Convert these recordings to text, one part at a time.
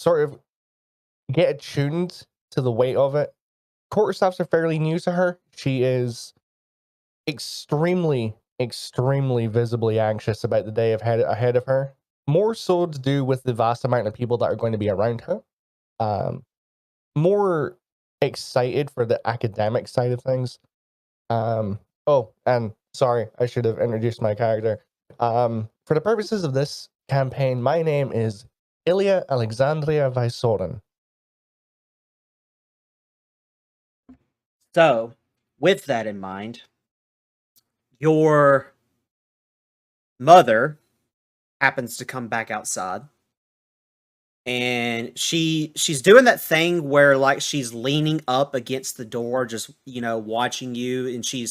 sort of get attuned to the weight of it. Quarterstaffs are fairly new to her. She is extremely, extremely visibly anxious about the day ahead of her. More so to do with the vast amount of people that are going to be around her. More excited for the academic side of things. Oh, and sorry, I should have introduced my character. For the purposes of this campaign, my name is Ilya Alexandria Vysorin. So, with that in mind, your mother happens to come back outside, and she's doing that thing where like she's leaning up against the door, just watching you, and she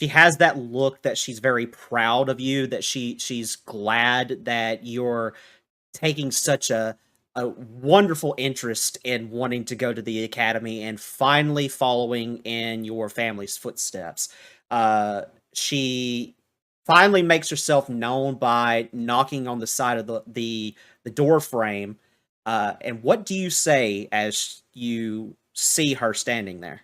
has that look that she's very proud of you, that she's glad that you're taking such a wonderful interest in wanting to go to the academy and finally following in your family's footsteps. She finally makes herself known by knocking on the side of the door frame. And what do you say as you see her standing there?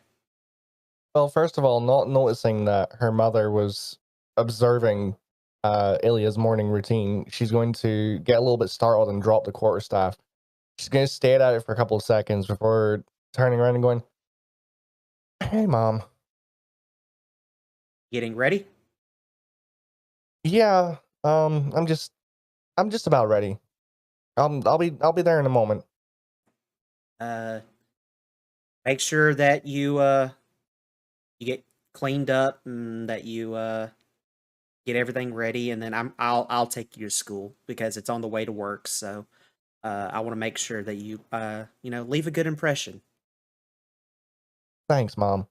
Well, first of all, not noticing that her mother was observing Ilya's morning routine, she's going to get a little bit startled and drop the quarterstaff. She's going to stare at it for a couple of seconds before turning around and going, "Hey, Mom. Getting ready? Yeah, I'm just about ready. I'll be there in a moment." Uh, Make sure that you get cleaned up and that you get everything ready, and then I'll take you to school because it's on the way to work. So I want to make sure that you leave a good impression. Thanks, Mom.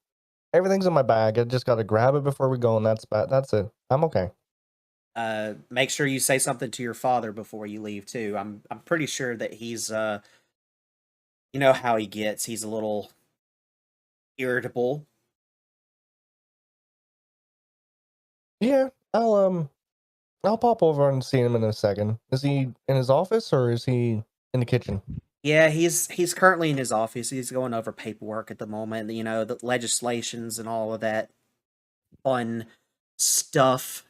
Everything's in my bag. I just got to grab it before we go, and that's it. I'm okay. Make sure you say something to your father before you leave too. I'm pretty sure that he's you know how he gets. He's a little irritable. Yeah, I'll pop over and see him in a second. Is he in his office or is he in the kitchen? Yeah, he's currently in his office. He's going over paperwork at the moment. The legislations and all of that fun stuff.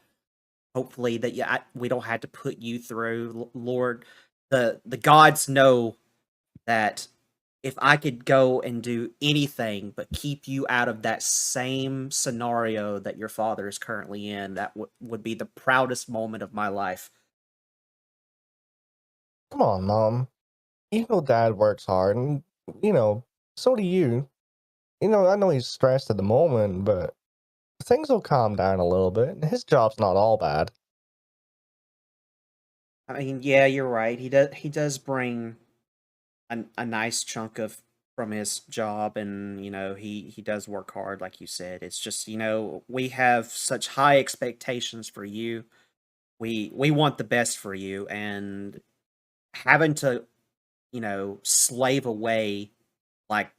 Hopefully that we don't have to put you through, Lord. The gods know that if I could go and do anything but keep you out of that same scenario that your father is currently in, that would be the proudest moment of my life. Come on, Mom. You know Dad works hard, and you know so do you. I know he's stressed at the moment, but things will calm down a little bit. His job's not all bad. I mean, yeah, you're right. He does bring a nice chunk of from his job, and he does work hard like you said. It's just, we have such high expectations for you. We want the best for you, and having to, slave away like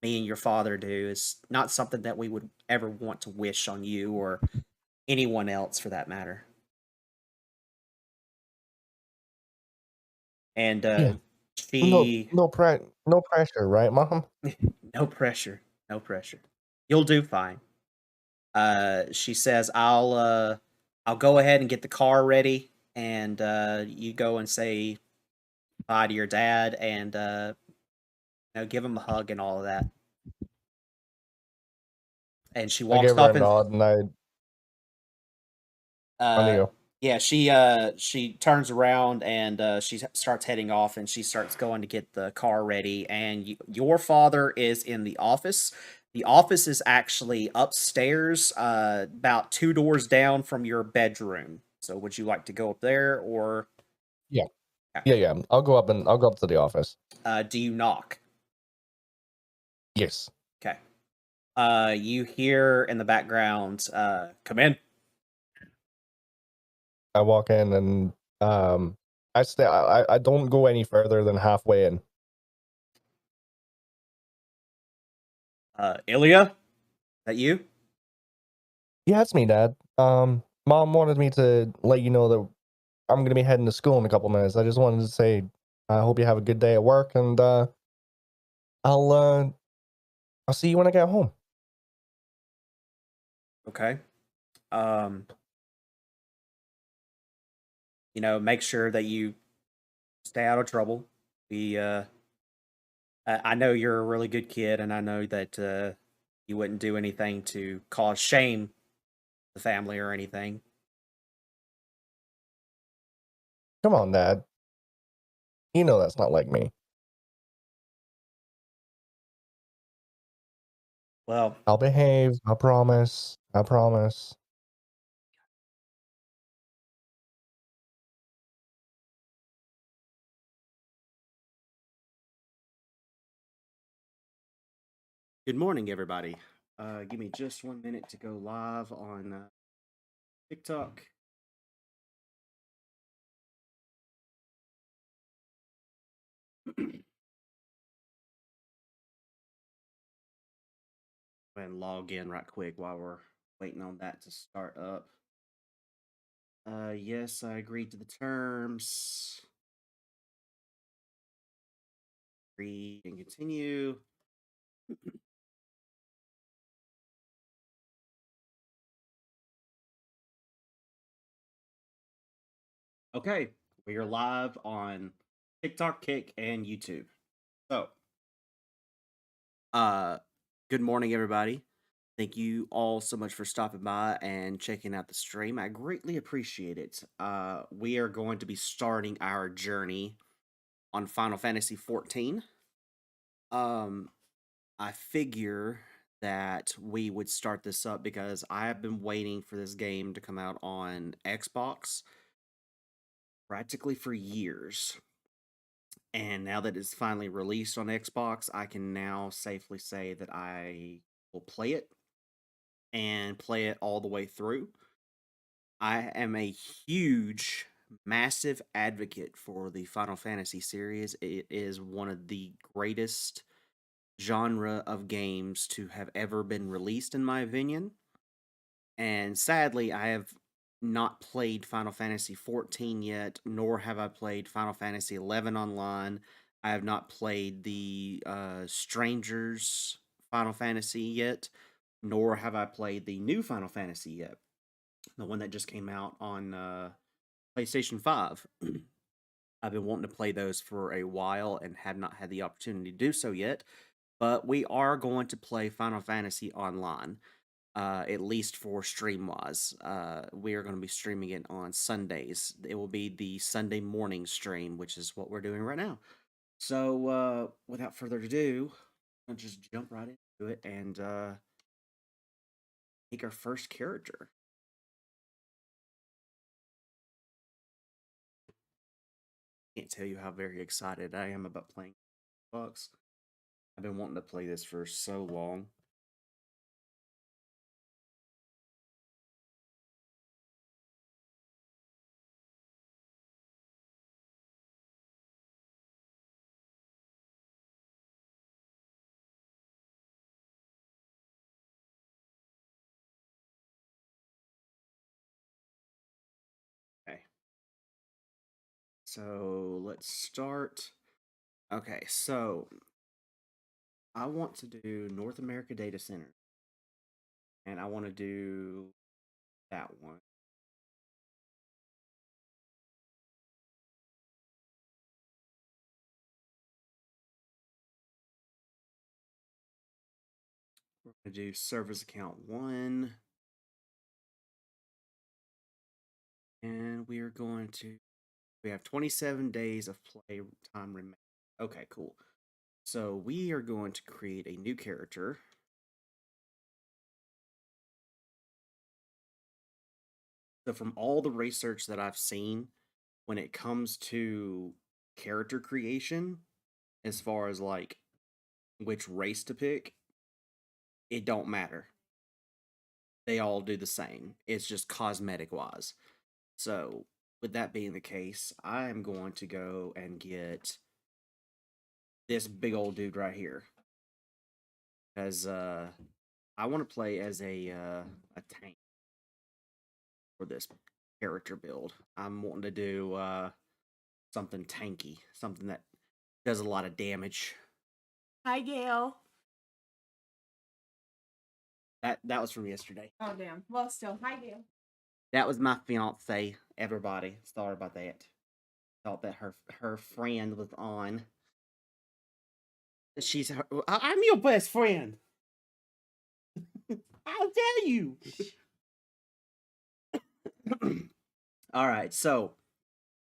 me and your father do is not something that we would ever want to wish on you or anyone else for that matter. And Yeah. she No pressure, right, Mom? no pressure, no pressure. You'll do fine. She says, I'll go ahead and get the car ready, and you go and say bye to your dad, and give him a hug and all of that. And she I walks give her off, a and nod, and on uh, you. yeah, she turns around, and she starts heading off, and she starts going to get the car ready. And your father is in the office. The office is actually upstairs, about two doors down from your bedroom. So, would you like to go up there, or Yeah, yeah. yeah. I'll go up to the office. Do you knock? Yes. Okay. You hear in the background, "Come in." I walk in and I stay. I don't go any further than halfway in. Ilya, that you? Yeah, it's me, Dad. Mom wanted me to let you know that I'm gonna be heading to school in a couple minutes. I just wanted to say I hope you have a good day at work, and I'll uh, I'll see you when I get home. Okay. Um, make sure that you stay out of trouble. We I know you're a really good kid, and I know that you wouldn't do anything to cause shame to the family or anything. Come on, Dad. You know that's not like me. Well, I'll behave. I promise. I promise. good morning, everybody. Give me just 1 minute to go live on TikTok. And log in right quick while we're waiting on that to start up. Yes, I agreed to the terms. Read and continue. Okay, we are live on TikTok, Kick, and YouTube. So, uh, good morning, everybody. Thank you all so much for stopping by and checking out the stream. I greatly appreciate it. We are going to be starting our journey on Final Fantasy XIV. Um, I figure that we would start this up because I have been waiting for this game to come out on Xbox practically for years. And now that it's finally released on Xbox, I can now safely say that I will play it and play it all the way through. I am a huge, massive advocate for the Final Fantasy series. It is one of the greatest genre of games to have ever been released, in my opinion. And sadly, I have not played Final Fantasy XIV yet, nor have I played Final Fantasy XI Online. I have not played the Strangers Final Fantasy yet, nor have I played the new Final Fantasy yet, the one that just came out on PlayStation 5. I've been wanting to play those for a while and have not had the opportunity to do so yet, but we are going to play Final Fantasy Online, at least for stream wise. We are going to be streaming it on Sundays. It will be the Sunday morning stream, which is what we're doing right now. So, without further ado, I'll just jump right into it and take our first character. Can't tell you how very excited I am about playing Xbox. I've been wanting to play this for so long. Okay. So let's start. Okay, so I want to do North America Data Center, and I want to do that one. We're going to do service account 1, and we are going to. We have 27 days of play time remaining. Okay, cool. So we are going to create a new character. So from all the research that I've seen, when it comes to character creation, as far as like which race to pick, it don't matter. They all do the same. It's just cosmetic wise. So, with that being the case, I am going to go and get this big old dude right here. Because I want to play as a tank for this character build. I'm wanting to do something tanky, something that does a lot of damage. Hi, Gail. That was from yesterday. Oh, damn. Well, still, hi, Gail. That was my fiance. Everybody, sorry about that. Thought that her friend was on. I'm your best friend. How dare you? All right, so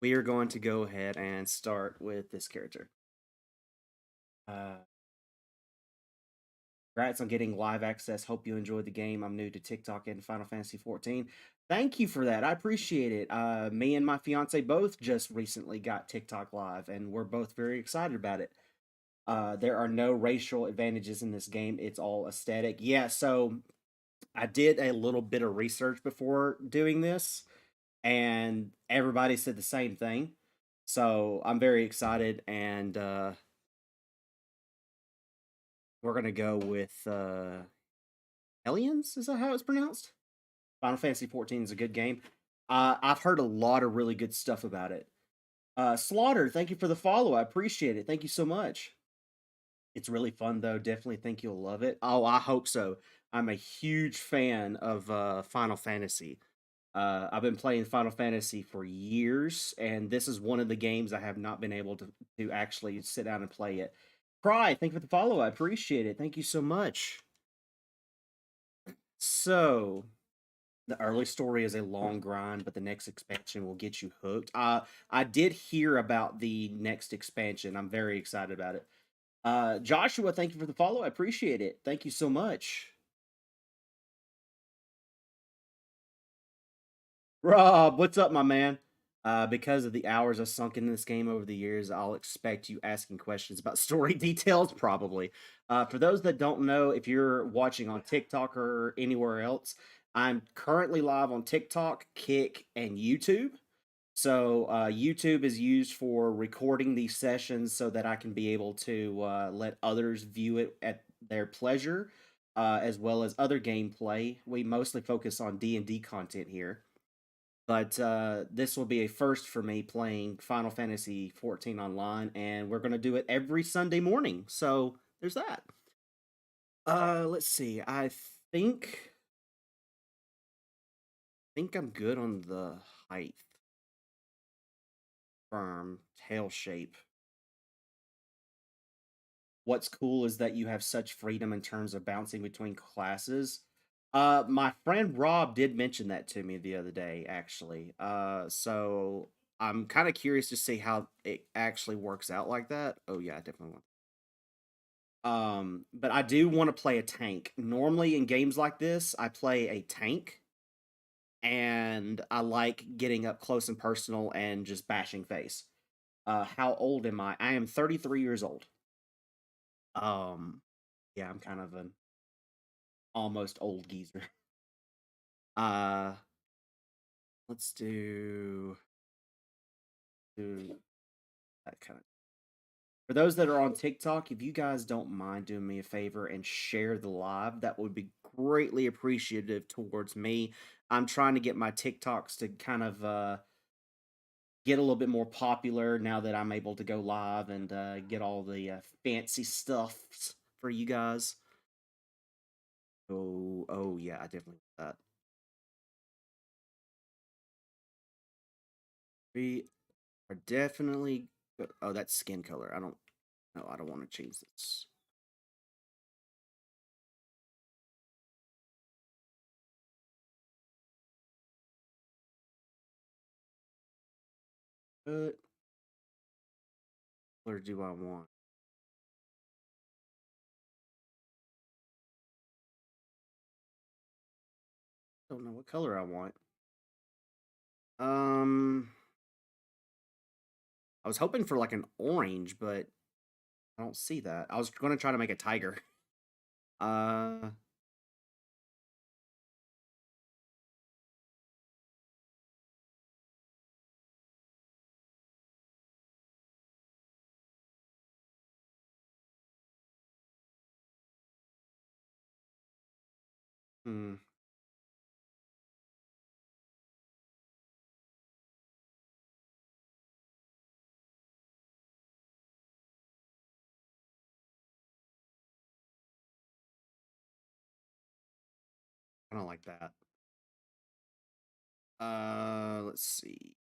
we are going to go ahead and start with this character. Congrats on getting live access. Hope you enjoyed the game. I'm new to TikTok and Final Fantasy 14. Thank you for that. I appreciate it. Me and my fiance both just recently got TikTok live, and we're both very excited about it. There are no racial advantages in this game. It's all aesthetic. Yeah, so I did a little bit of research before doing this, and everybody said the same thing. So I'm very excited, and we're gonna go with Aliens. Is that how it's pronounced? Final Fantasy 14 is a good game. I've heard a lot of really good stuff about it. Slaughter, thank you for the follow. I appreciate it. Thank you so much. It's really fun though. Definitely think you'll love it. Oh, I hope so. I'm a huge fan of Final Fantasy. I've been playing Final Fantasy for years, and this is one of the games I have not been able to actually sit down and play it. Cry, thank you for the follow. I appreciate it. Thank you so much. So, the early story is a long grind, but the next expansion will get you hooked. I did hear about the next expansion. I'm very excited about it. Joshua, thank you for the follow. I appreciate it. Thank you so much. Rob, what's up, my man? Because of the hours I've sunk in this game over the years, I'll expect you asking questions about story details, probably. For those that don't know, if you're watching on TikTok or anywhere else, I'm currently live on TikTok, Kick, and YouTube. So YouTube is used for recording these sessions so that I can be able to let others view it at their pleasure, as well as other gameplay. We mostly focus on D&D content here. But this will be a first for me playing Final Fantasy 14 online, and we're going to do it every Sunday morning. So there's that. Let's see. I think I'm good on the height. Firm tail shape. What's cool is that you have such freedom in terms of bouncing between classes. My friend Rob did mention that to me the other day, actually. So I'm kind of curious to see how it actually works out like that. Oh yeah, I definitely want. But I do want to play a tank. Normally in games like this, I play a tank, and I like getting up close and personal and just bashing face. How old am I? I am 33 years old. Um, yeah, I'm kind of an almost old geezer. Uh, let's do that kind of. For those that are on TikTok, if you guys don't mind doing me a favor and share the live, that would be greatly appreciative towards me. I'm trying to get my TikToks to kind of get a little bit more popular now that I'm able to go live and get all the fancy stuff for you guys. Oh yeah, I definitely want that. We are definitely. Oh, that's skin color. I don't. No, I don't want to change this. What color do I want? Don't know what color I want. I was hoping for like an orange, but I don't see that. I was going to try to make a tiger. Uh, hmm. I don't like that. Let's see.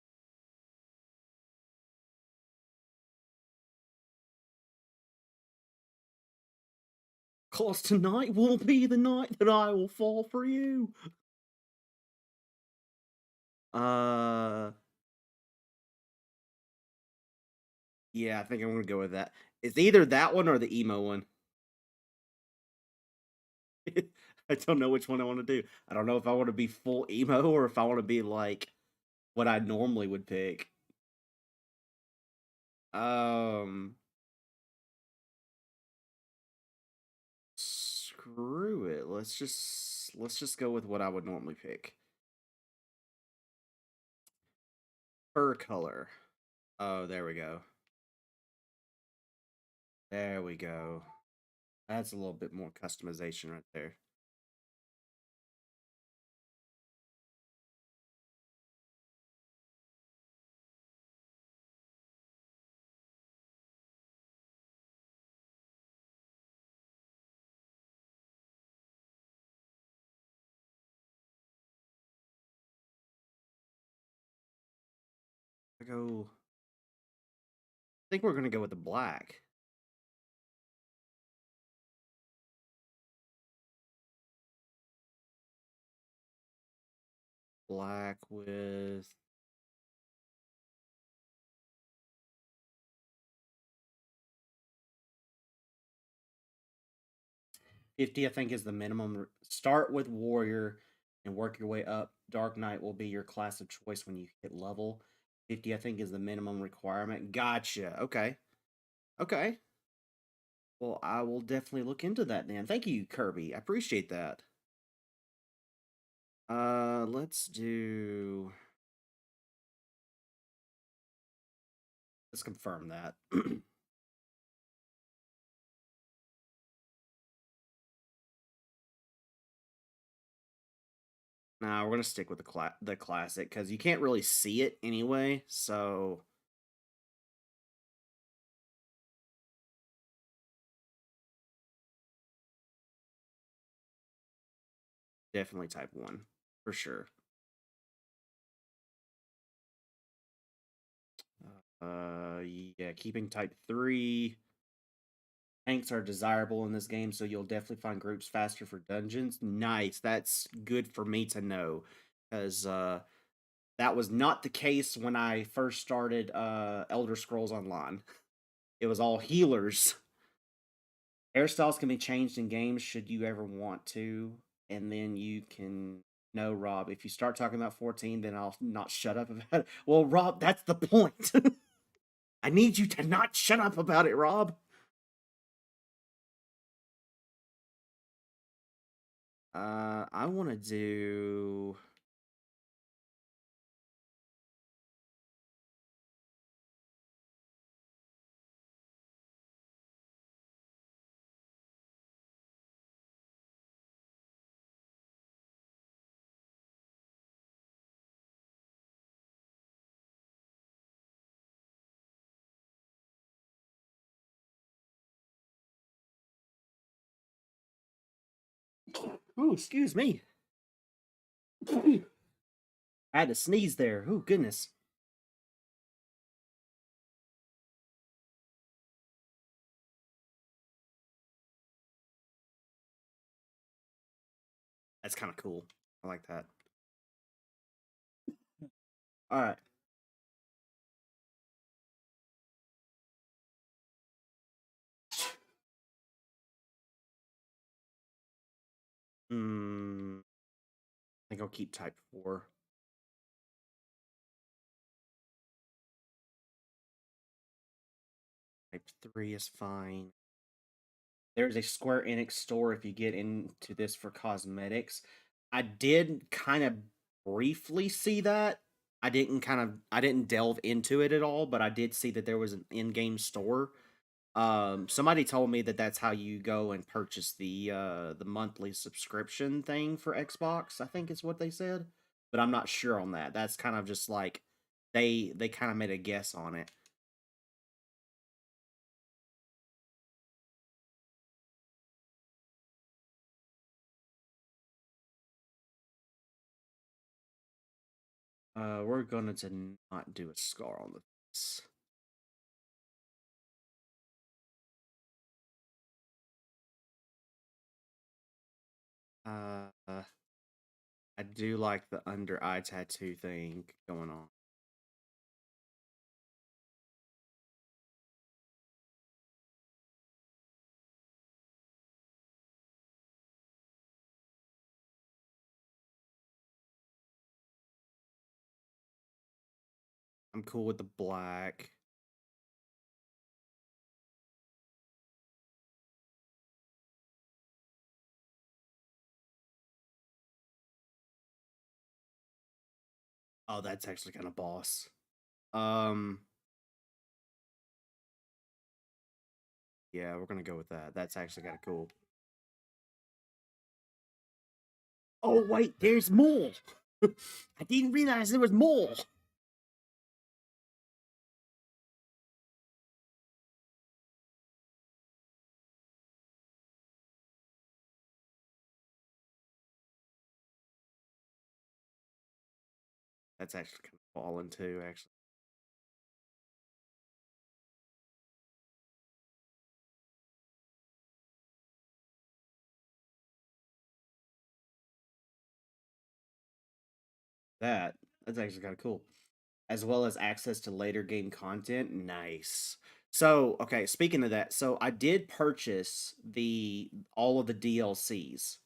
Cause tonight will be the night that I will fall for you. Yeah, I think I'm gonna go with that. It's either that one or the emo one. I don't know which one I want to do. I don't know if I want to be full emo or if I want to be like what I normally would pick. Screw it. Let's just go with what I would normally pick. Fur color. Oh, there we go. There we go. That's a little bit more customization right there. I think we're gonna go with the black. Black with 50, I think, is the minimum. Start with warrior and work your way up. Dark Knight will be your class of choice when you hit level. 50, I think, is the minimum requirement. Gotcha. Okay. Okay. Well, I will definitely look into that then. Thank you, Kirby. I appreciate that. Let's confirm that. Nah, we're gonna stick with the classic because you can't really see it anyway. So definitely type 1 for sure. Yeah, keeping type 3. Tanks are desirable in this game, so you'll definitely find groups faster for dungeons. Nice. That's good for me to know. Because that was not the case when I first started Elder Scrolls Online. It was all healers. Hairstyles can be changed in games should you ever want to. And then you can... No, Rob, if you start talking about 14, then I'll not shut up about it. Well, Rob, that's the point. I need you to not shut up about it, Rob. I want to do... Ooh, excuse me. I had to sneeze there. Ooh, goodness. That's kind of cool. I like that. All right. I think I'll keep type 4. Type 3 is fine. There's a Square Enix store if you get into this for cosmetics. I did kind of briefly see that. I didn't delve into it at all, but I did see that there was an in-game store. Somebody told me that that's how you go and purchase the monthly subscription thing for Xbox, I think is what they said. But I'm not sure on that. That's kind of just like they kind of made a guess on it. We're going to not do a scar on the face. I do like the under eye tattoo thing going on. I'm cool with the black. Oh, that's actually kind of boss. Yeah, we're gonna go with that. That's actually kind of cool. Oh wait, there's more. I didn't realize there was more. That's actually kind of fallen too, actually. That's actually kind of cool. As well as access to later game content. Nice. So, okay, speaking of that, so I did purchase all of the DLCs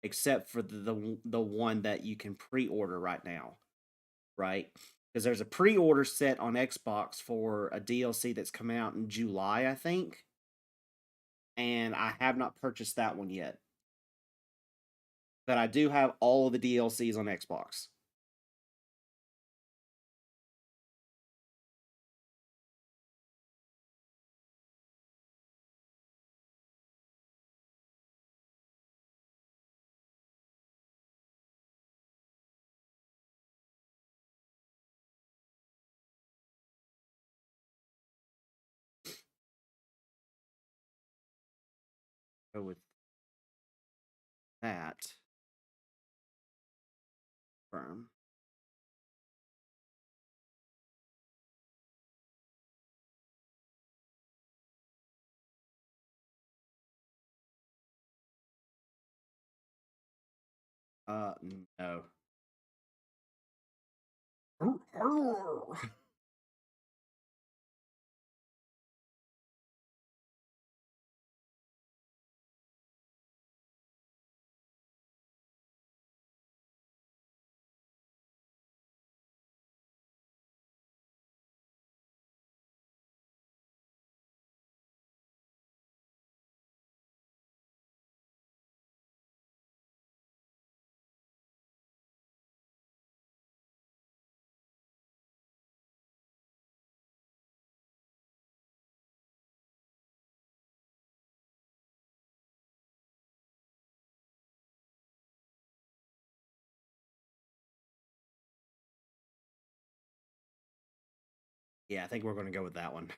except for the one that you can pre-order right now, right? Because there's a pre-order set on Xbox for a DLC that's coming out in July, I think. And I have not purchased that one yet. But I do have all of the DLCs on Xbox. Go with that. Firm. No. Yeah, I think we're going to go with that one.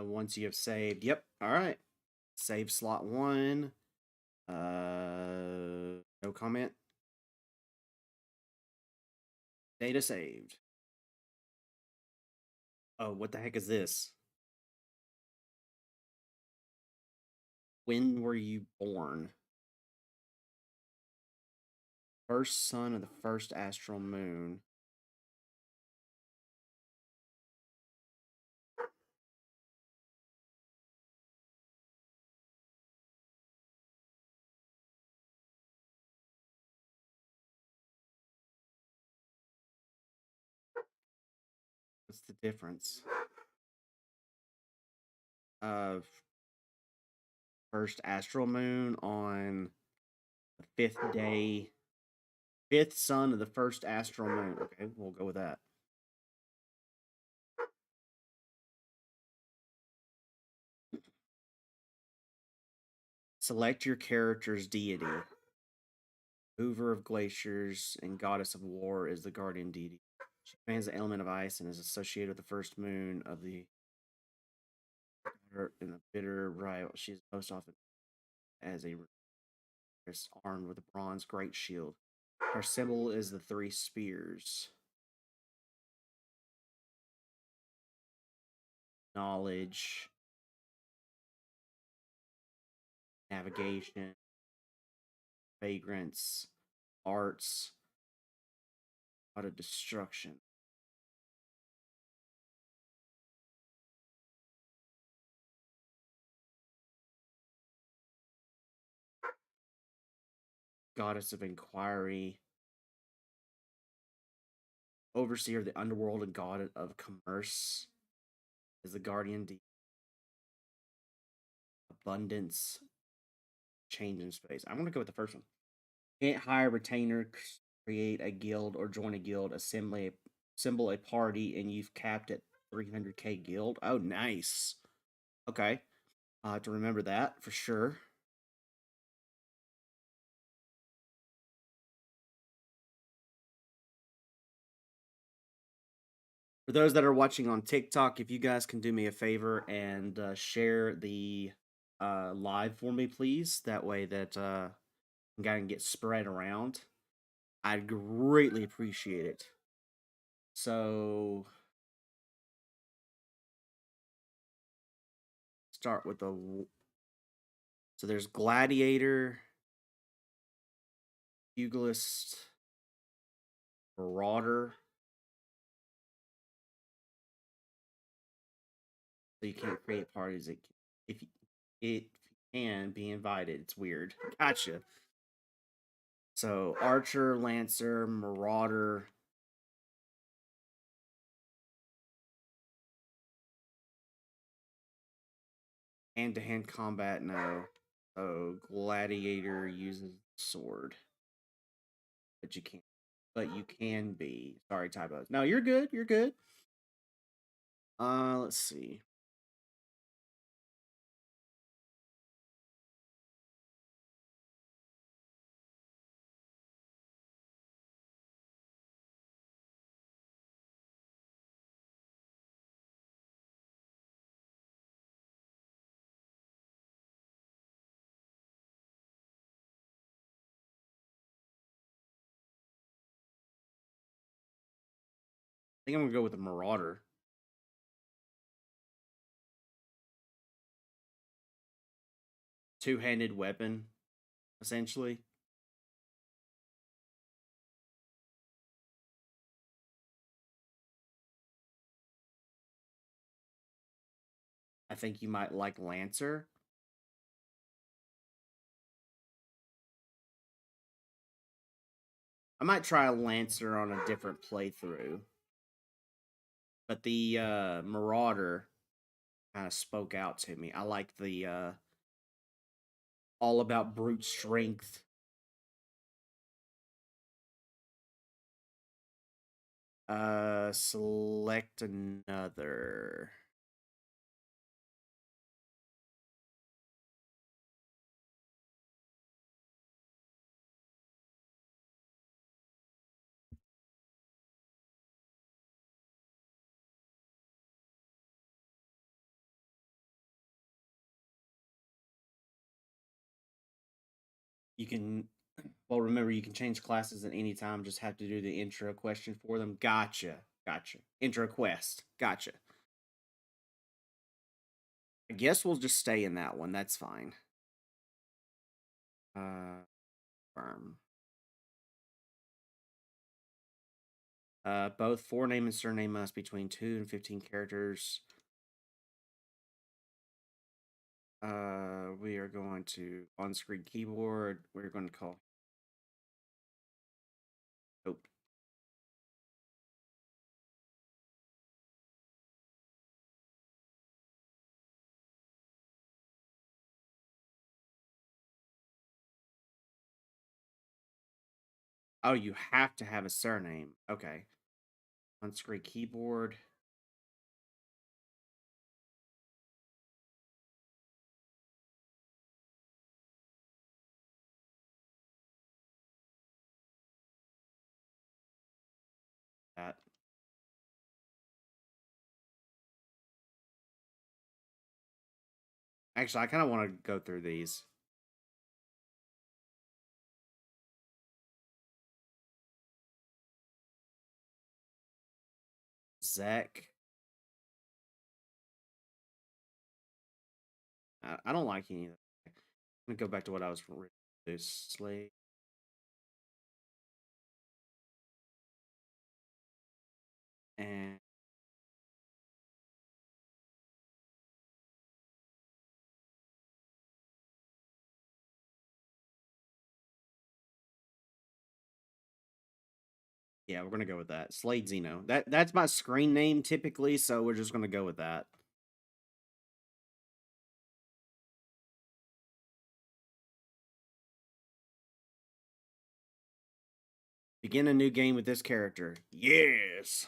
Once you have saved, yep. All right. Save slot 1. No comment. Data saved. Oh, what the heck is this? When were you born? First son of the first astral moon. What's the difference? First astral moon on the 5th day. 5th son of the first astral moon. Okay, we'll go with that. Select your character's deity. Mover of glaciers and goddess of war is the guardian deity. She commands the element of ice and is associated with the first moon of the her in the bitter rival. She's most often as a armed with a bronze great shield. Her symbol is the three spears. Knowledge, navigation, vagrance, arts, out of destruction. Goddess of inquiry, overseer of the underworld and god of commerce, is the guardian deity. Abundance, change in space. I'm gonna go with the first one. Can't hire a retainer, create a guild, or join a guild, assemble a party, and you've capped at 300k guild. Oh, nice. Okay. I have to remember that for sure. For those that are watching on TikTok, if you guys can do me a favor and share the live for me, please. That way that can get spread around. I'd greatly appreciate it. So start with the. So there's Gladiator, Pugilist, Marauder. So you can't create parties if it can be invited. It's weird. Gotcha. So Archer, Lancer, Marauder. Hand-to-hand combat, no. So Gladiator uses sword. But you can't. But you can be. Sorry, typos. No, you're good. You're good. Let's see. I think I'm gonna go with the Marauder. Two-handed weapon, essentially. I think you might like Lancer. I might try a Lancer on a different playthrough. But the Marauder kind of spoke out to me. I like the all about brute strength. Select another. You can, well, remember, you can change classes at any time. Just have to do the intro question for them. Gotcha. Gotcha. Intro quest. Gotcha. I guess we'll just stay in that one. That's fine. Firm. Both forename and surname must be between 2 and 15 characters. We are going to on-screen keyboard. We're going to call. Nope. Oh, you have to have a surname. Okay. On-screen keyboard. That. Actually, I kind of want to go through these. Zach. I don't like any of that. I'm going to go back to what I was reading. Slave. And yeah, we're gonna go with that. Slade Zeno. That's my screen name typically, so we're just gonna go with that. Begin a new game with this character. Yes.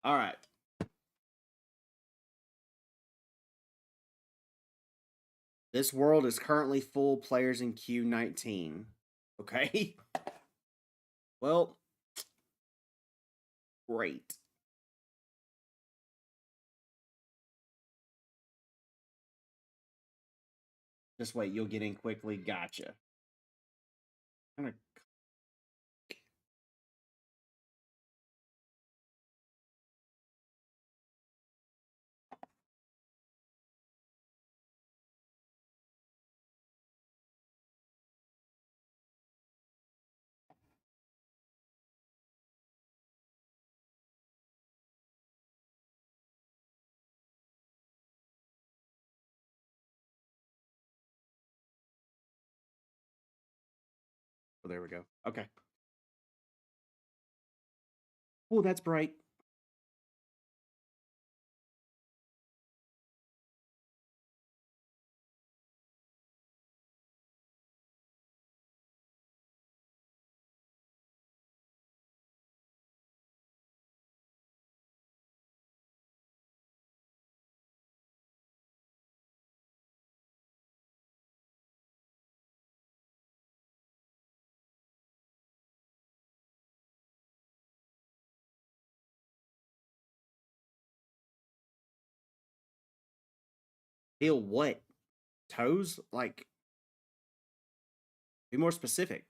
All right. This world is currently full players in Q19. Okay. Well, great. Just wait, you'll get in quickly. Gotcha. I'm gonna... Oh, there we go. Okay. Oh, that's bright. Feel what? Toes? Like, be more specific.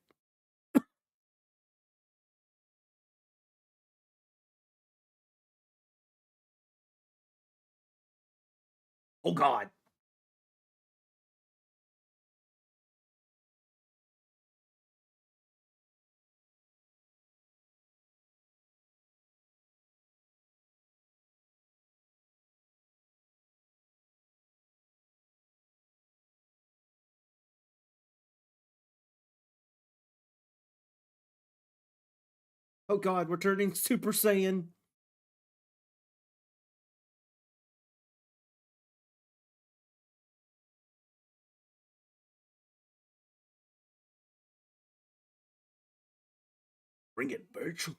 Oh, God. Oh, God, we're turning Super Saiyan. Bring it, bitch.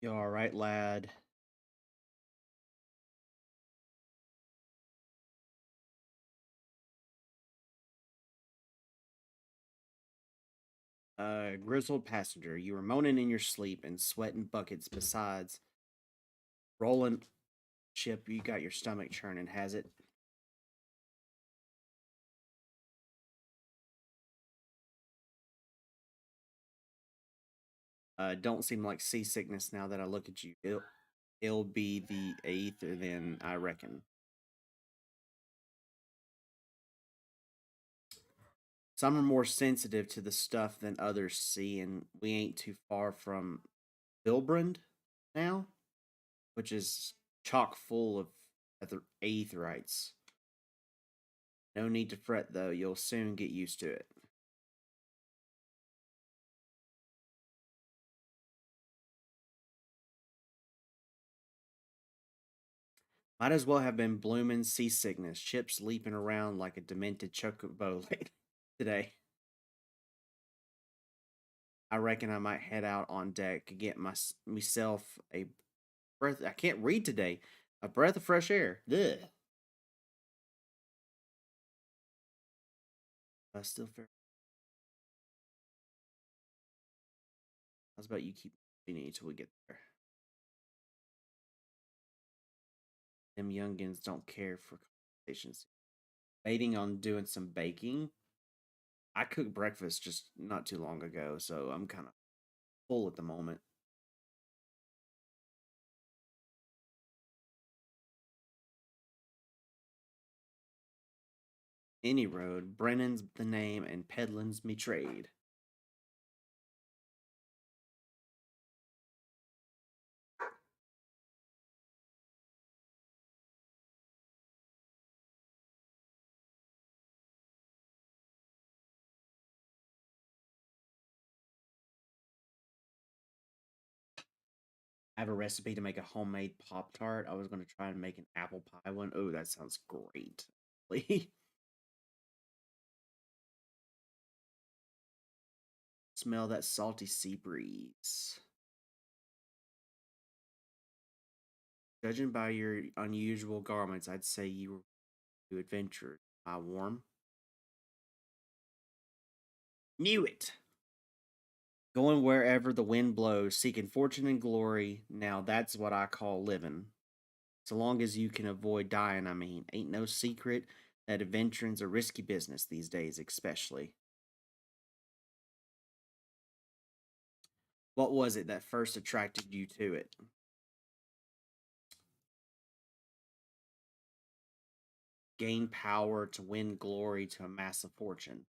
You all right, lad? Grizzled passenger, you were moaning in your sleep and sweating buckets. Besides, rolling ship, you got your stomach churning, has it? Don't seem like seasickness now that I look at you. It'll be the aether then, I reckon. Some are more sensitive to the stuff than others see, and we ain't too far from Bilbrand now, which is chock full of aetherites. No need to fret, though. You'll soon get used to it. Might as well have been blooming seasickness, ships leaping around like a demented chocobo today. I reckon I might head out on deck to get myself a breath. I can't read today. A breath of fresh air. Ugh. Still fair. How's about you keep reading until we get there? Them youngins don't care for conversations. Waiting on doing some baking. I cooked breakfast just not too long ago, so I'm kind of full at the moment. Any road, Brennan's the name, and peddlin's me trade. I have a recipe to make a homemade Pop Tart. I was going to try and make an apple pie one. Oh, that sounds great. Smell that salty sea breeze. Judging by your unusual garments, I'd say you were to adventure. Am I warm? Knew it! Going wherever the wind blows, seeking fortune and glory. Now that's what I call living. So long as you can avoid dying, I mean. Ain't no secret that adventuring's a risky business these days, especially. What was it that first attracted you to it? Gain power to win glory to amass a fortune.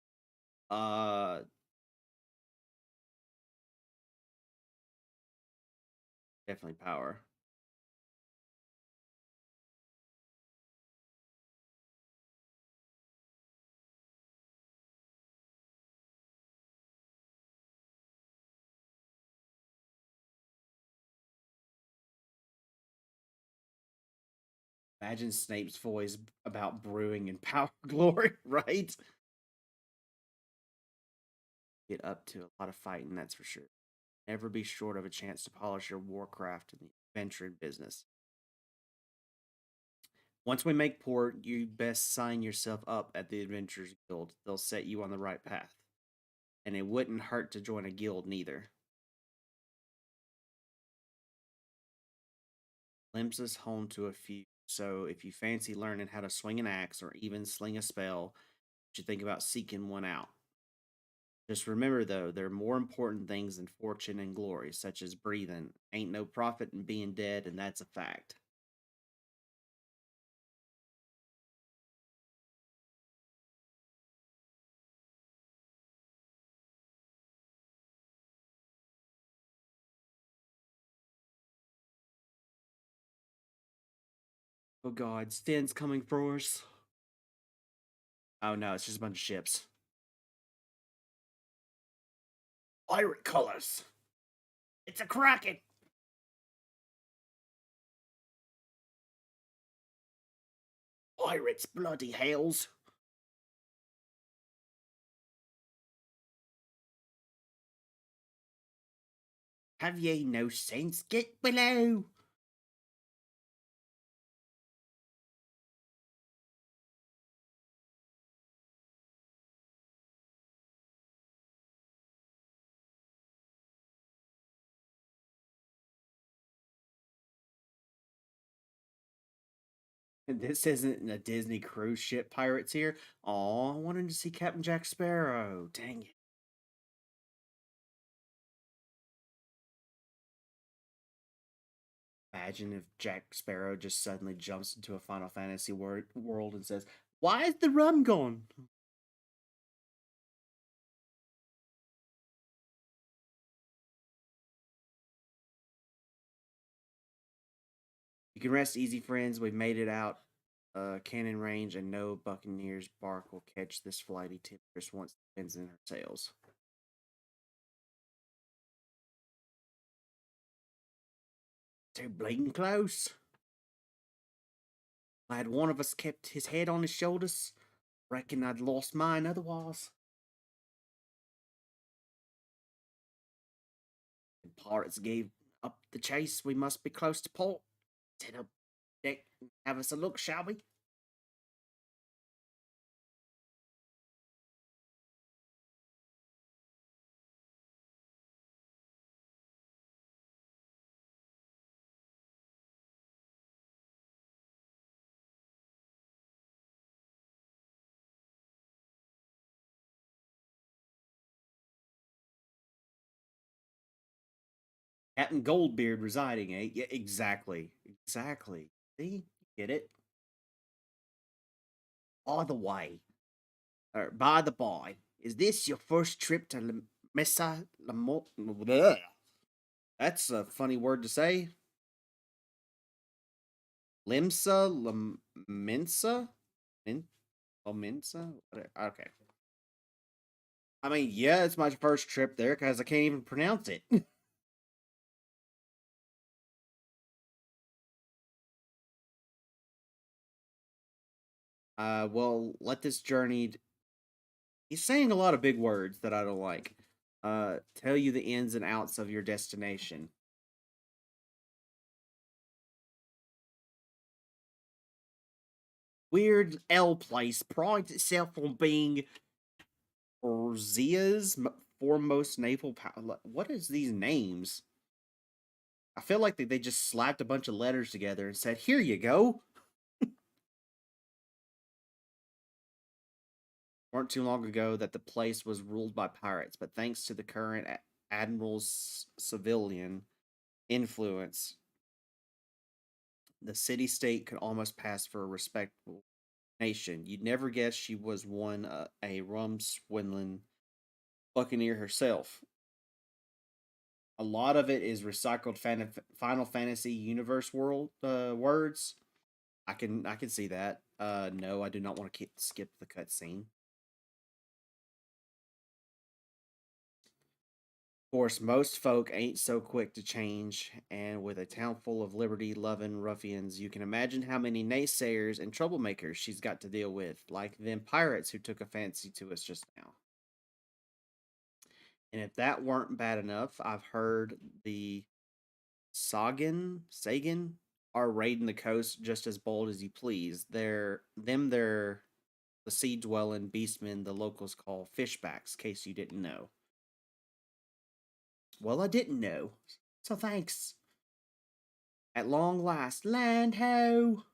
Definitely power. Imagine Snape's voice about brewing and power glory, right? Get up to a lot of fighting, that's for sure. Never be short of a chance to polish your warcraft in the adventuring business. Once we make port, you best sign yourself up at the Adventurers Guild. They'll set you on the right path. And it wouldn't hurt to join a guild neither. Limps us home to a few, so if you fancy learning how to swing an axe or even sling a spell, you should think about seeking one out. Just remember, though, there are more important things than fortune and glory, such as breathing. Ain't no profit in being dead, and that's a fact. Oh god, Stan's coming for us. Oh no, it's just a bunch of ships. Pirate colors! It's a kraken! Pirates, bloody hells! Have ye no sense? Get below! This isn't a Disney cruise ship pirates here. Aw, I wanted to see Captain Jack Sparrow. Dang it. Imagine if Jack Sparrow just suddenly jumps into a Final Fantasy world and says, "Why is the rum gone?" You can rest easy, friends. We've made it out cannon range, and no Buccaneer's bark will catch this flighty temptress once the wind's in her sails. Too bleeding close. Glad one of us kept his head on his shoulders. Reckon I'd lost mine otherwise. pirates gave up the chase. We must be close to port. Head up deck and have us a look, shall we? Captain Goldbeard residing, eh? Yeah, exactly. Exactly. See? Get it? By the way, or by the by, is this your first trip to Mesa Lamo? That's a funny word to say. Limsa Lamensa? Lamensa? Okay. I mean, yeah, it's my first trip there because I can't even pronounce it. Well, let this journey. He's saying a lot of big words that I don't like. Tell you the ins and outs of your destination. Weird L place prides itself on being Orzia's foremost naval power. What is these names? I feel like they just slapped a bunch of letters together and said, "Here you go." Weren't too long ago that the place was ruled by pirates, but thanks to the current admiral's civilian influence, the city-state could almost pass for a respectable nation. You'd never guess she was a rum-swindling buccaneer herself. A lot of it is recycled Final Fantasy universe world words. I can see that. No, I do not want to skip the cutscene. Of course, most folk ain't so quick to change, and with a town full of liberty-loving ruffians, you can imagine how many naysayers and troublemakers she's got to deal with, like them pirates who took a fancy to us just now. And if that weren't bad enough, I've heard the Sagan are raiding the coast just as bold as you please. They're the sea dwelling beastmen the locals call fishbacks, case you didn't know. Well, I didn't know, so thanks. At long last, land ho!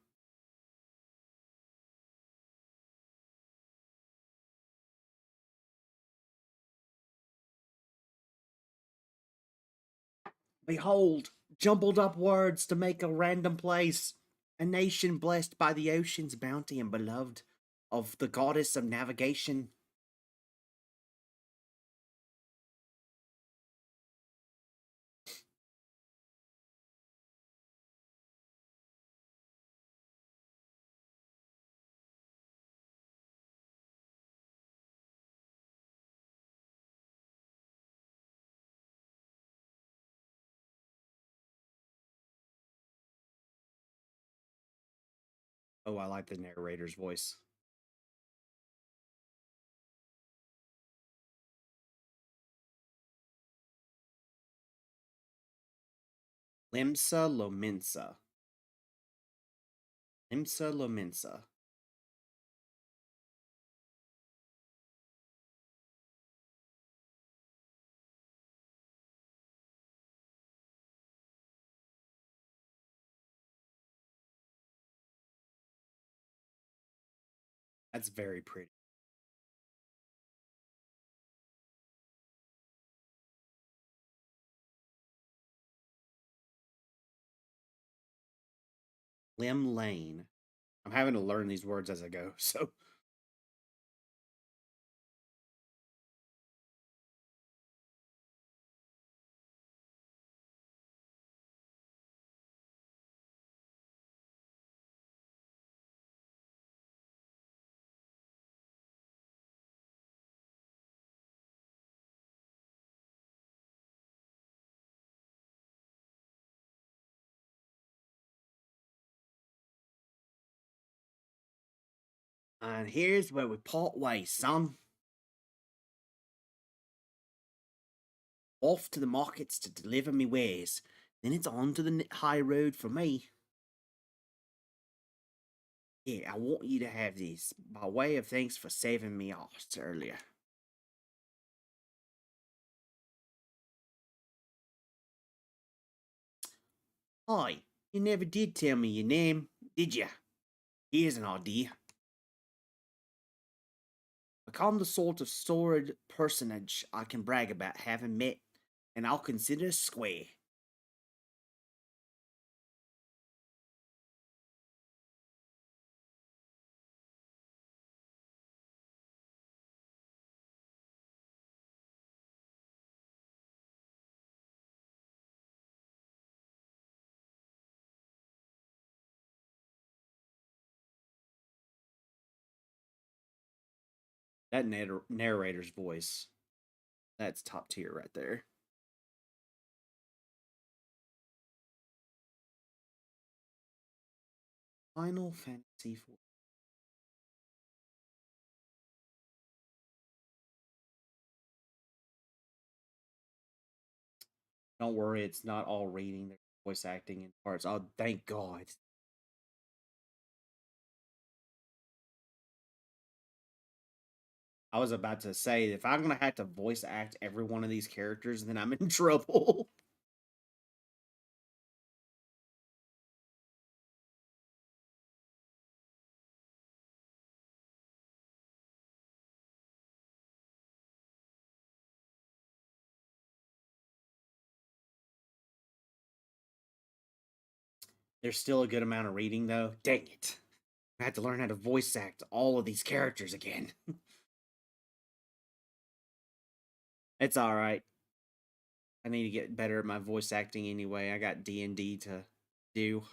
Behold, jumbled up words to make a random place. A nation blessed by the ocean's bounty and beloved of the goddess of navigation. Oh, I like the narrator's voice. Limsa Lominsa. Limsa Lominsa. That's very pretty. Lim Lane. I'm having to learn these words as I go, so. And here's where we part ways, son. off to the markets to deliver me wares. Then it's on to the high road for me. Yeah, I want you to have this by way of thanks for saving me ass earlier. Hi, you never did tell me your name, did ya? Here's an idea. Become the sort of sordid personage I can brag about having met, and I'll consider square. That narrator's voice, that's top tier right there. Final Fantasy IV. Don't worry, it's not all reading. There's voice acting in parts. Oh, thank God. I was about to say, if I'm gonna have to voice act every one of these characters, then I'm in trouble. There's still a good amount of reading, though. Dang it. I had to learn how to voice act all of these characters again. It's alright. I need to get better at my voice acting anyway. I got D&D to do.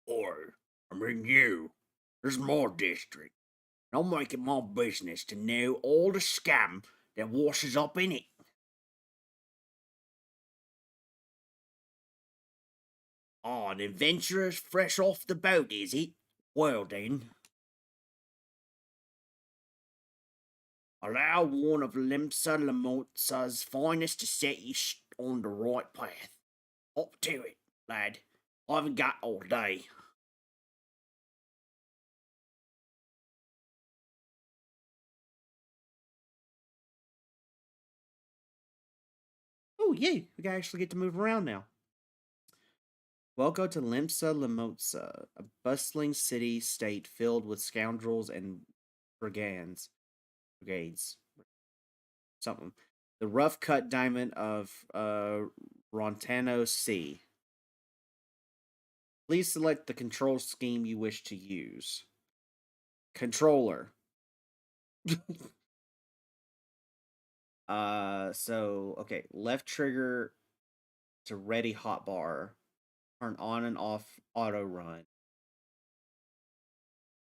Or, I mean you. There's more district. I'll make it my business to know all the scam that washes up in it. Oh, an adventurer's fresh off the boat, is it? Well then. Allow one of Limsa Lamotza's finest to set you on the right path. Up to it, lad. I haven't got all day. Oh, yay! We actually get to move around now. Welcome to Limsa Lamotza, a bustling city-state filled with scoundrels and brigades. Something. The rough-cut diamond of Rontano Sea. Please select the control scheme you wish to use. Controller. Okay, left trigger to ready hotbar. Turn on and off auto run.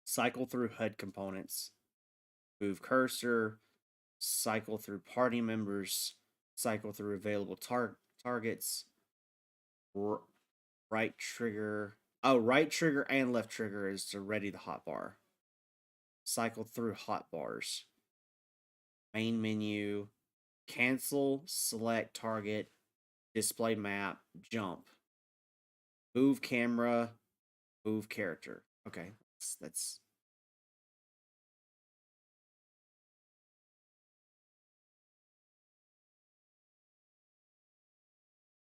Cycle through HUD components. Move cursor. Cycle through party members. Cycle through available targets. Right trigger. Oh, right trigger and left trigger is to ready the hotbar. Cycle through hotbars. Main menu. Cancel, select target, display map, jump. Move camera, move character. Okay, that's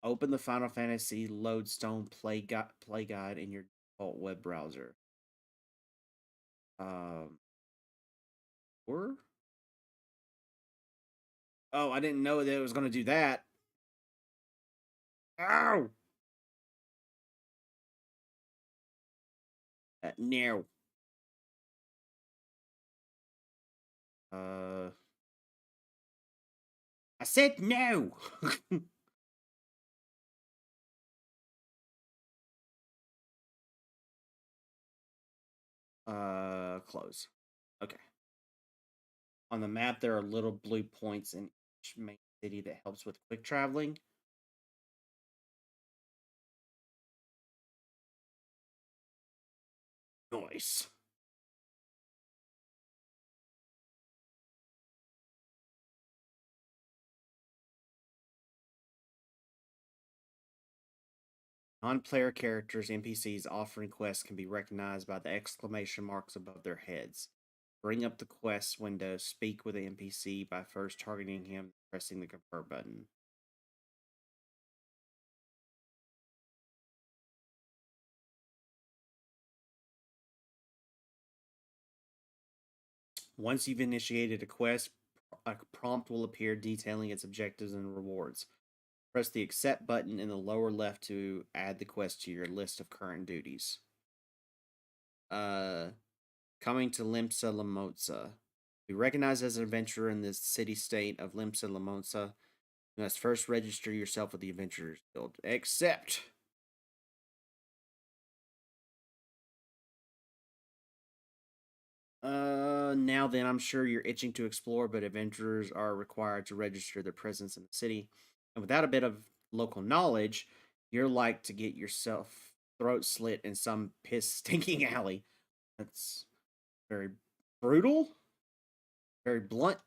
open the Final Fantasy Lodestone play guide in your default web browser. Or oh, I didn't know that it was going to do that. Ow! No. I said no. Close. Okay. On the map, there are little blue points in each main city that helps with quick traveling. Nice. Non-player characters, NPCs offering quests can be recognized by the exclamation marks above their heads. Bring up the quest window. Speak with the NPC by first targeting him, pressing the confirm button. Once you've initiated a quest, a prompt will appear detailing its objectives and rewards. Press the accept button in the lower left to add the quest to your list of current duties. Coming to Limsa Lamotsa. Be recognized as an adventurer in the city-state of Limsa Lamotsa. You must first register yourself with the Adventurers Guild. Accept. Now then, I'm sure you're itching to explore, but adventurers are required to register their presence in the city. And without a bit of local knowledge, you're like to get yourself throat slit in some piss stinking alley. That's very brutal, very blunt.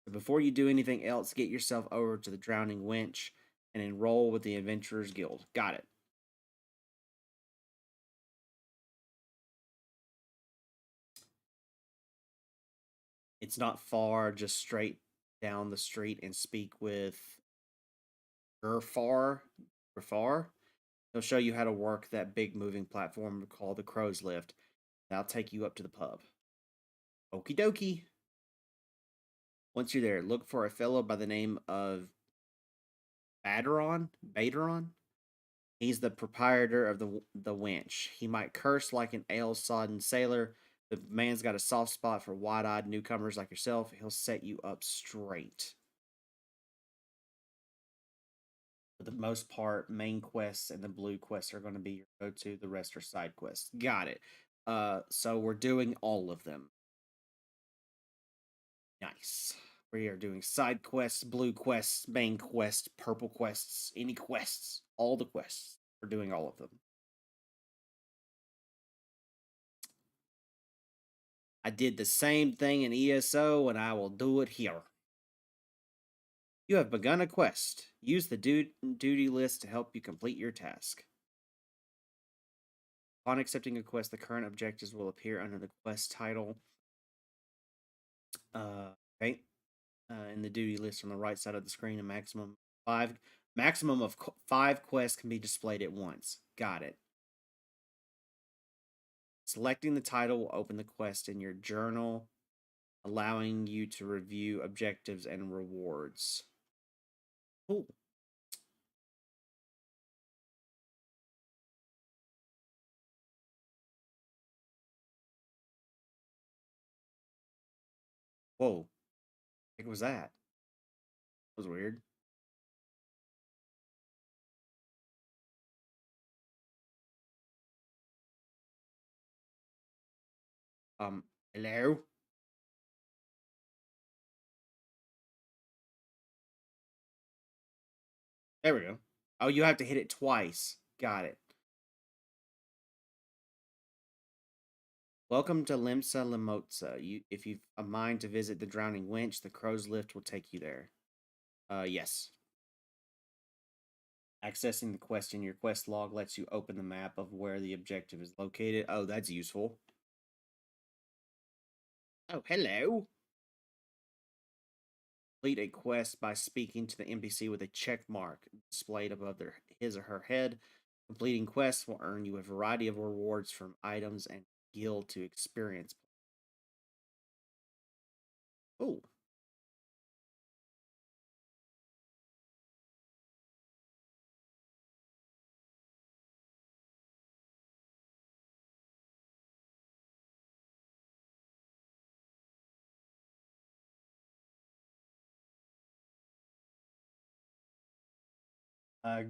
But before you do anything else, get yourself over to the Drowning Wench and enroll with the Adventurers Guild. Got it. It's not far, just straight down the street and speak with Gerfar. He'll show you how to work that big moving platform called the Crow's Lift. That'll take you up to the pub. Okie dokie. Once you're there, look for a fellow by the name of Baderon. He's the proprietor of the wench. He might curse like an ale-sodden sailor. The man's got a soft spot for wide-eyed newcomers like yourself. He'll set you up straight. For the most part, main quests and the blue quests are going to be your go-to. The rest are side quests. Got it. So we're doing all of them. Nice. We are doing side quests, blue quests, main quests, purple quests, any quests, all the quests. We're doing all of them. I did the same thing in ESO, and I will do it here. You have begun a quest. Use the duty list to help you complete your task. Upon accepting a quest, the current objectives will appear under the quest title. Okay. In the duty list on the right side of the screen, a maximum of 5 quests can be displayed at once. Got it. Selecting the title will open the quest in your journal, allowing you to review objectives and rewards. Cool. Whoa. What was that? That was weird. Hello? There we go. Oh, you have to hit it twice. Got it. Welcome to Limsa Lamotsa. If you've a mind to visit the Drowning Wench, the Crow's Lift will take you there. Yes. Accessing the quest in your quest log lets you open the map of where the objective is located. Oh, that's useful. Oh, hello. Complete a quest by speaking to the NPC with a check mark displayed above his or her head. Completing quests will earn you a variety of rewards from items and guild to experience. Oh.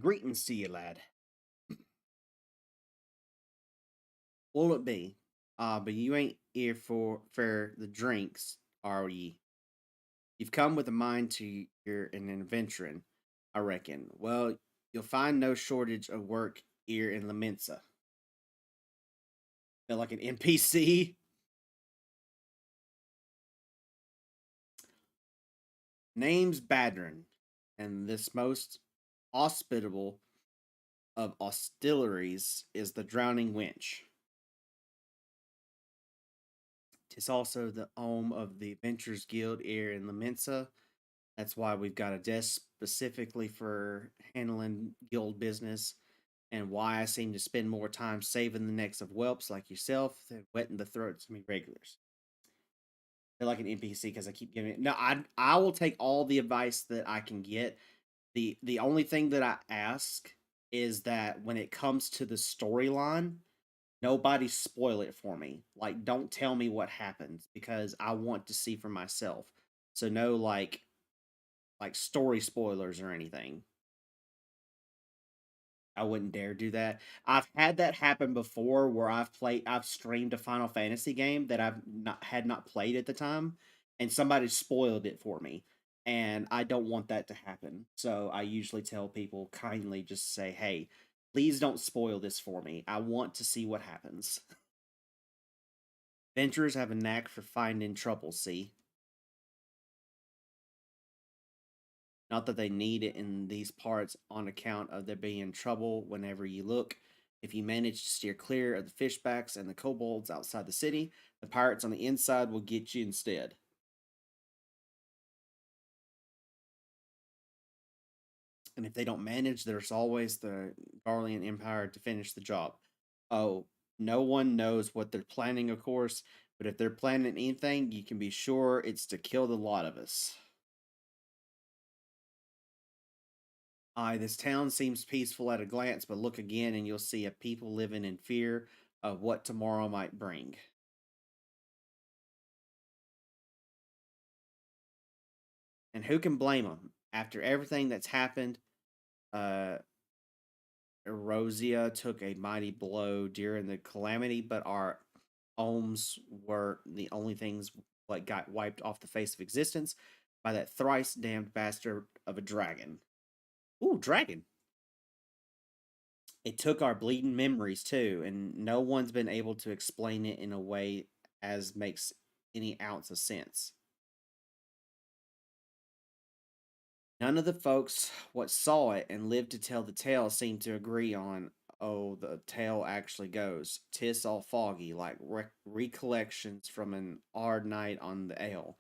Greetings to you, lad. Will it be? But you ain't here for the drinks, are ye? You've come with a mind to you're an adventuring, I reckon. Well, you'll find no shortage of work here in Lamensa. Feel like an NPC? Name's Badrin, and this most hospitable of auxiliaries is the drowning winch. It's also the home of the Adventurers Guild here in La Mensa. That's why we've got a desk specifically for handling guild business, and why I seem to spend more time saving the necks of whelps like yourself than wetting the throats of me regulars. They're like an NPC because I keep giving it. No, I will take all the advice that I can get. The only thing that I ask is that when it comes to the storyline, nobody spoil it for me. Like, don't tell me what happens because I want to see for myself. So no like story spoilers or anything. I wouldn't dare do that. I've had that happen before where I've streamed a Final Fantasy game that had not played at the time, and somebody spoiled it for me. And I don't want that to happen. So I usually tell people kindly just say, hey, please don't spoil this for me. I want to see what happens. Adventurers have a knack for finding trouble, see? Not that they need it in these parts on account of there being trouble whenever you look. If you manage to steer clear of the fishbacks and the kobolds outside the city, the pirates on the inside will get you instead. And if they don't manage, there's always the Garlean Empire to finish the job. Oh, no one knows what they're planning, of course, but if they're planning anything, you can be sure it's to kill the lot of us. Aye, this town seems peaceful at a glance, but look again and you'll see a people living in fear of what tomorrow might bring. And who can blame them? After everything that's happened, uh, Erosia took a mighty blow during the calamity, but our homes were the only things that got wiped off the face of existence by that thrice damned bastard of a dragon. Ooh, dragon. It took our bleeding memories too, and no one's been able to explain it in a way as makes any ounce of sense. None of the folks what saw it and lived to tell the tale seem to agree on, oh, the tale actually goes. 'Tis all foggy, like recollections from an hard night on the ale.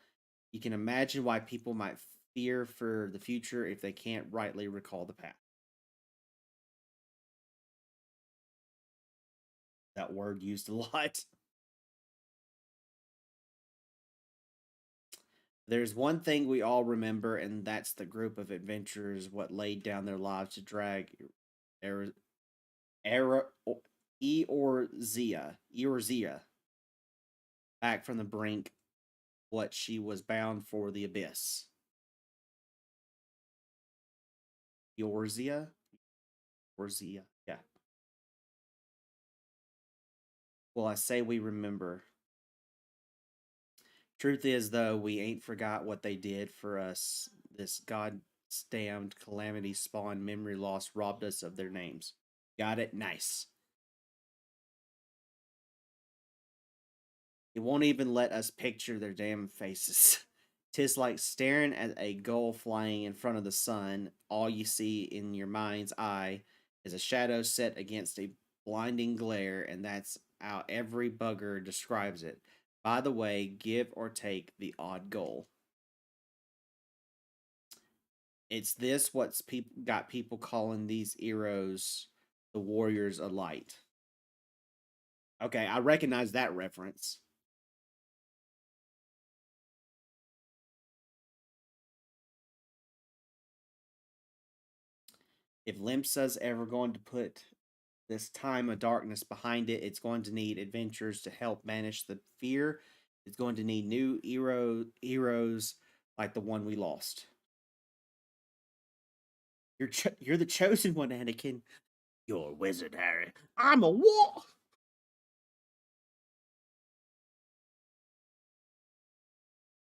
You can imagine why people might fear for the future if they can't rightly recall the past. That word used a lot. There's one thing we all remember, and that's the group of adventurers what laid down their lives to drag Er- Era Eorzea back from the brink, what she was bound for the abyss. Eorzea? Eorzea, yeah. Well, I say we remember. Truth is, though, we ain't forgot what they did for us. This god-damned calamity spawned memory loss robbed us of their names. Got it? Nice. It won't even let us picture their damn faces. 'Tis like staring at a gull flying in front of the sun. All you see in your mind's eye is a shadow set against a blinding glare, and that's how every bugger describes it. By the way, give or take the odd goal. It's this what's got people calling these heroes the warriors of light. Okay, I recognize that reference. If Limsa's ever going to put this time of darkness behind it, it's going to need adventurers to help banish the fear. It's going to need new heroes like the one we lost. You're the chosen one, Anakin. You're a wizard, Harry. I'm a what?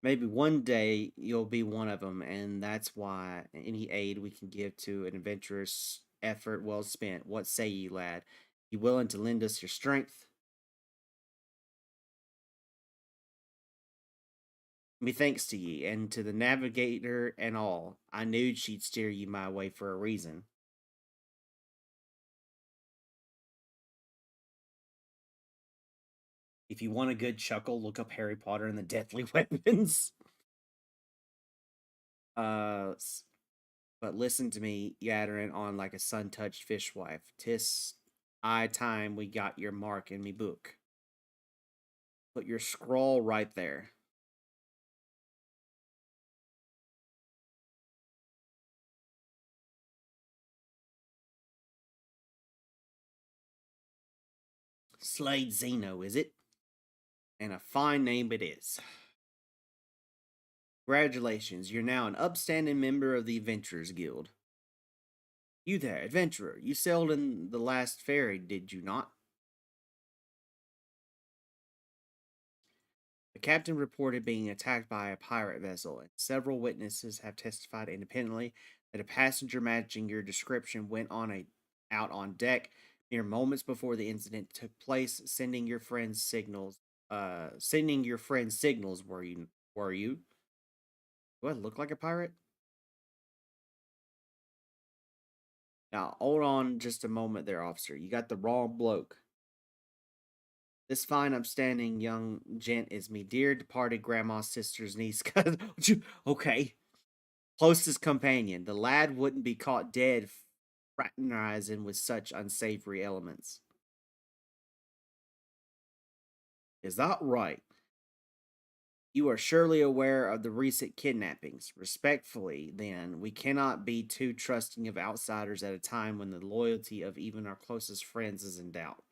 Maybe one day you'll be one of them, and that's why any aid we can give to an adventurous effort well spent. What say ye, lad? You willing to lend us your strength? Methinks to ye, and to the navigator and all. I knew she'd steer you my way for a reason. If you want a good chuckle, look up Harry Potter and the Deathly Weapons. But listen to me, yattering on like a sun-touched fishwife. 'Tis time we got your mark in me book. Put your scroll right there. Slade Zeno, is it? And a fine name it is. Congratulations, you're now an upstanding member of the Adventurers Guild. You there, adventurer, you sailed in the last ferry, did you not? The captain reported being attacked by a pirate vessel, and several witnesses have testified independently that a passenger matching your description went out on deck mere moments before the incident took place, sending your friends signals. Were you? Do I look like a pirate? Now, hold on just a moment there, officer. You got the wrong bloke. This fine, upstanding young gent is me dear departed grandma's sister's niece. Okay. Closest companion. The lad wouldn't be caught dead fraternizing with such unsavory elements. Is that right? You are surely aware of the recent kidnappings. Respectfully, then, we cannot be too trusting of outsiders at a time when the loyalty of even our closest friends is in doubt.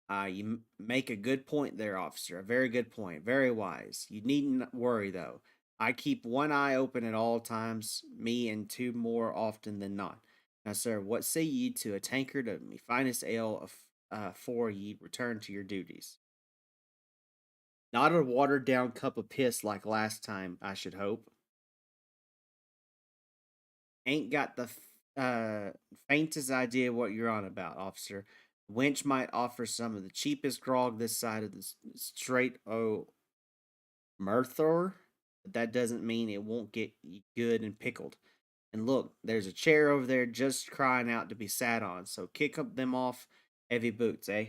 You make a good point there, officer. A very good point. Very wise. You needn't worry, though. I keep one eye open at all times, me and two more often than not. Now, sir, what say ye to a tankard of me finest ale afore ye return to your duties? Not a watered down cup of piss like last time, I should hope. Ain't got the faintest idea what you're on about, officer. Wench might offer some of the cheapest grog this side of the Strait o' Merthor, but that doesn't mean it won't get good and pickled. And look, there's a chair over there just crying out to be sat on, so kick up them off heavy boots, eh?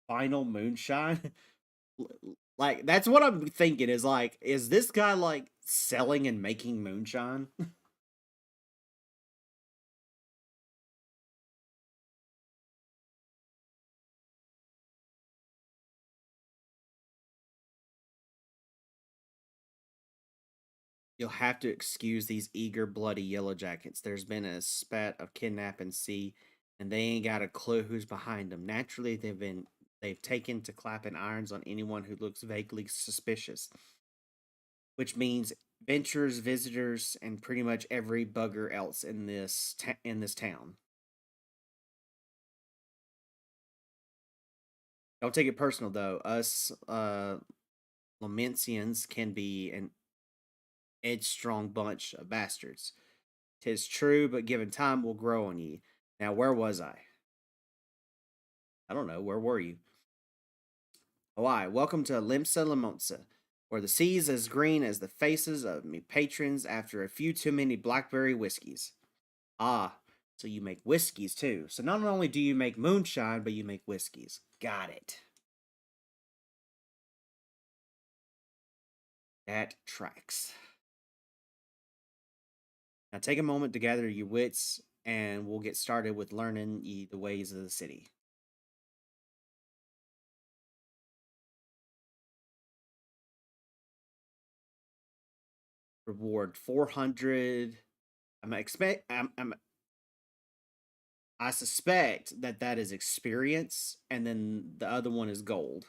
Final moonshine? Like, that's what I'm thinking is like, is this guy like selling and making moonshine? You'll have to excuse these eager, bloody yellow jackets. There's been a spat of kidnapping sea, and they ain't got a clue who's behind them. Naturally, they've taken to clapping irons on anyone who looks vaguely suspicious, which means venturers, visitors, and pretty much every bugger else in this town. Don't take it personal though. Us Lamencians can be an headstrong bunch of bastards. 'Tis true, but given time will grow on ye. Now, where was I? I don't know. Where were you? Oh, welcome to Limsa Lamonsa, where the sea's as green as the faces of me patrons after a few too many blackberry whiskeys. Ah, so you make whiskeys too. So not only do you make moonshine, but you make whiskeys. Got it. That tracks. Now take a moment to gather your wits, and we'll get started with learning ye the ways of the city. Reward 400. I suspect that is experience, and then the other one is gold.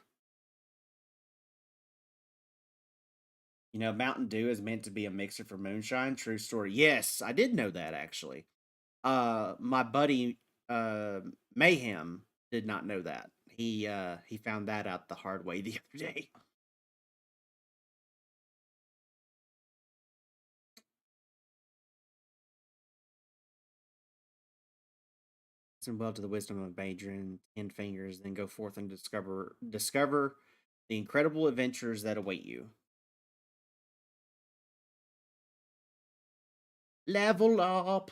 You know, Mountain Dew is meant to be a mixer for moonshine. True story. Yes, I did know that actually. My buddy Mayhem did not know that. He found that out the hard way the other day. Listen well to the wisdom of Badrin, 10 fingers, then go forth and discover the incredible adventures that await you. Level up.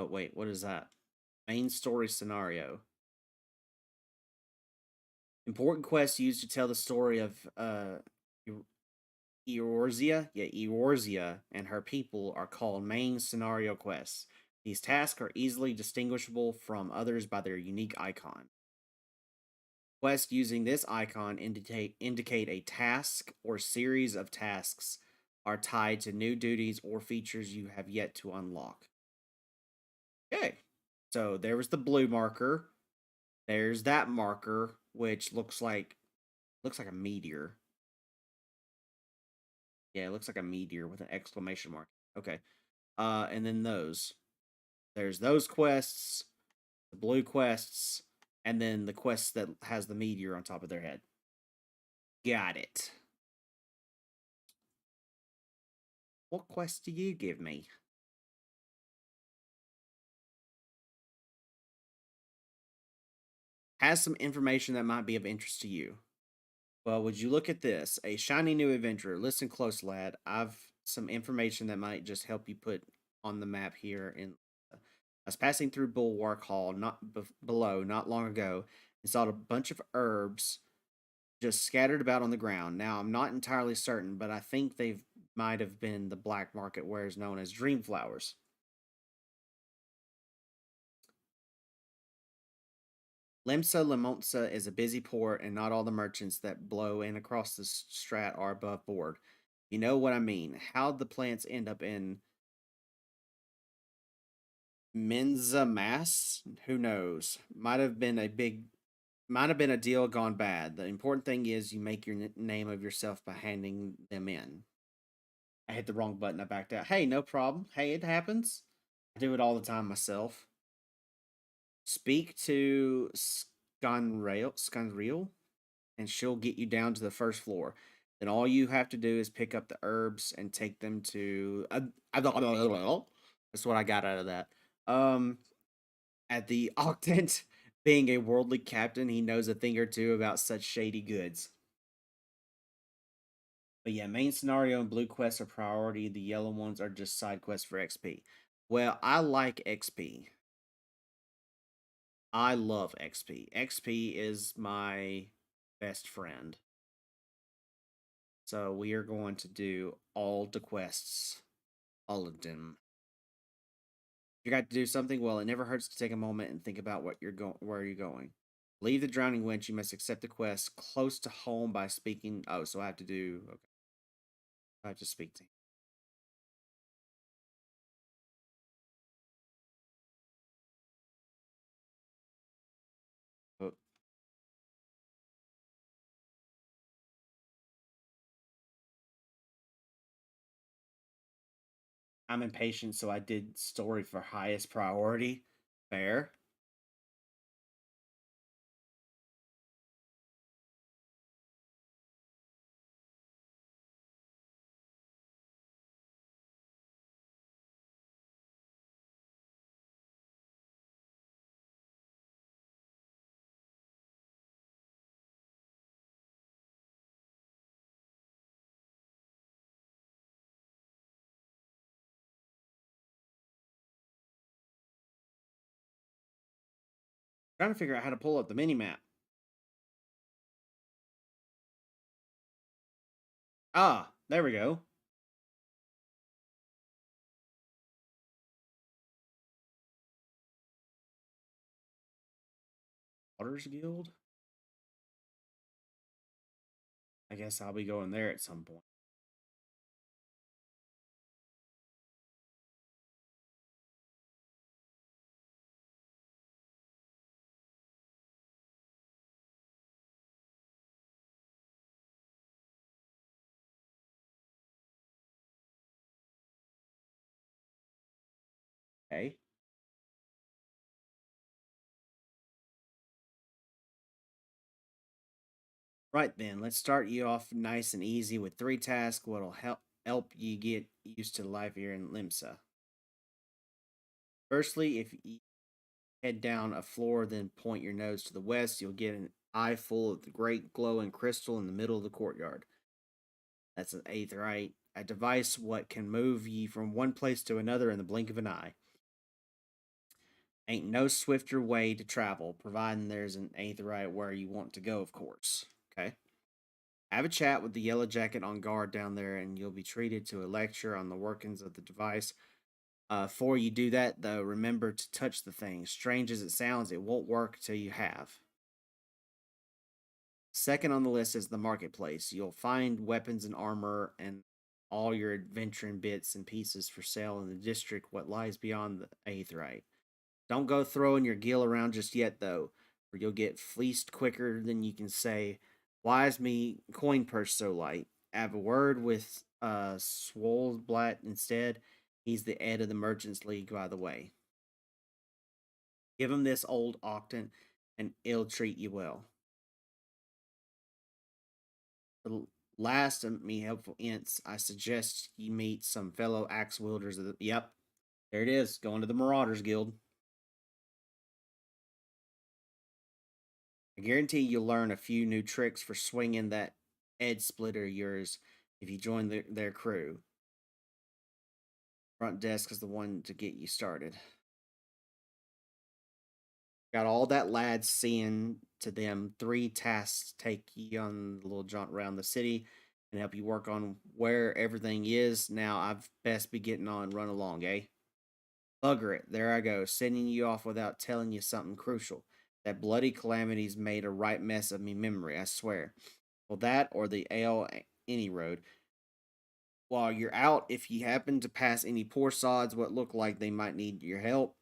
Oh, wait, what is that? Main story scenario. Important quests used to tell the story of Eorzea. Yeah, Eorzea and her people are called main scenario quests. These tasks are easily distinguishable from others by their unique icon. Quests using this icon indicate a task or series of tasks are tied to new duties or features you have yet to unlock. Okay, so there was the blue marker. There's that marker, which looks like a meteor. Yeah, it looks like a meteor with an exclamation mark. Okay. And then those. There's those quests, the blue quests, and then the quest that has the meteor on top of their head. Got it. What quest do you give me? Has some information that might be of interest to you. Well, would you look at this? A shiny new adventurer. Listen close, lad. I've some information that might just help you put on the map here. I was passing through Bulwark Hall, below, not long ago, and saw a bunch of herbs just scattered about on the ground. Now, I'm not entirely certain, but I think they might have been the black market wares known as dream flowers. Limsa Limonsa is a busy port, and not all the merchants that blow in across the strat are above board. You know what I mean. How'd the plants end up in Menza Mass? Who knows? Might have been a deal gone bad. The important thing is you make your name of yourself by handing them in. I hit the wrong button. I backed out. Hey, no problem. Hey, it happens. I do it all the time myself. Speak to Scanreal, and she'll get you down to the first floor. Then all you have to do is pick up the herbs and take them to. That's what I got out of that. At the Octant, being a worldly captain, he knows a thing or two about such shady goods. But yeah, main scenario and blue quests are priority. The yellow ones are just side quests for XP. Well, I like XP. I love XP. XP is my best friend. So we are going to do all the quests. All of them. If you got to do something, well, it never hurts to take a moment and think about where you're going. Leave the drowning wench. You must accept the quest close to home by speaking. Oh, so I have to do. Okay. I have to speak to him. Oh. I'm impatient, so I did story for highest priority. Fair. Trying to figure out how to pull up the mini map. Ah, there we go. Waters Guild? I guess I'll be going there at some point. Okay. Right then, let's start you off nice and easy with 3 tasks what'll help you get used to life here in Limsa. Firstly, if you head down a floor, then point your nose to the west, you'll get an eye full of the great glowing crystal in the middle of the courtyard. That's an aetheryte, a device what can move ye from one place to another in the blink of an eye. Ain't no swifter way to travel, providing there's an aetheryte where you want to go, of course. Okay. Have a chat with the yellow jacket on guard down there, and you'll be treated to a lecture on the workings of the device. Before you do that, though, remember to touch the thing. Strange as it sounds, it won't work till you have. Second on the list is the marketplace. You'll find weapons and armor and all your adventuring bits and pieces for sale in the district what lies beyond the aetheryte. Don't go throwing your gil around just yet, though, or you'll get fleeced quicker than you can say, "Why is me coin purse so light?" Have a word with Swolblatt instead. He's the head of the Merchants League, by the way. Give him this old Octant, and he'll treat you well. The last of me helpful ints, I suggest you meet some fellow axe wielders of the. Yep, there it is, going to the Marauders Guild. I guarantee you'll learn a few new tricks for swinging that edge splitter of yours if you join their crew. Front desk is the one to get you started. Got all that lads seeing to them. 3 tasks take you on a little jaunt around the city and help you work on where everything is. Now I've best be getting on. Run along, eh? Bugger it. There I go, sending you off without telling you something crucial. That bloody calamity's made a right mess of me memory, I swear. Well, that or the ale any road. While you're out, if you happen to pass any poor sods what look like they might need your help,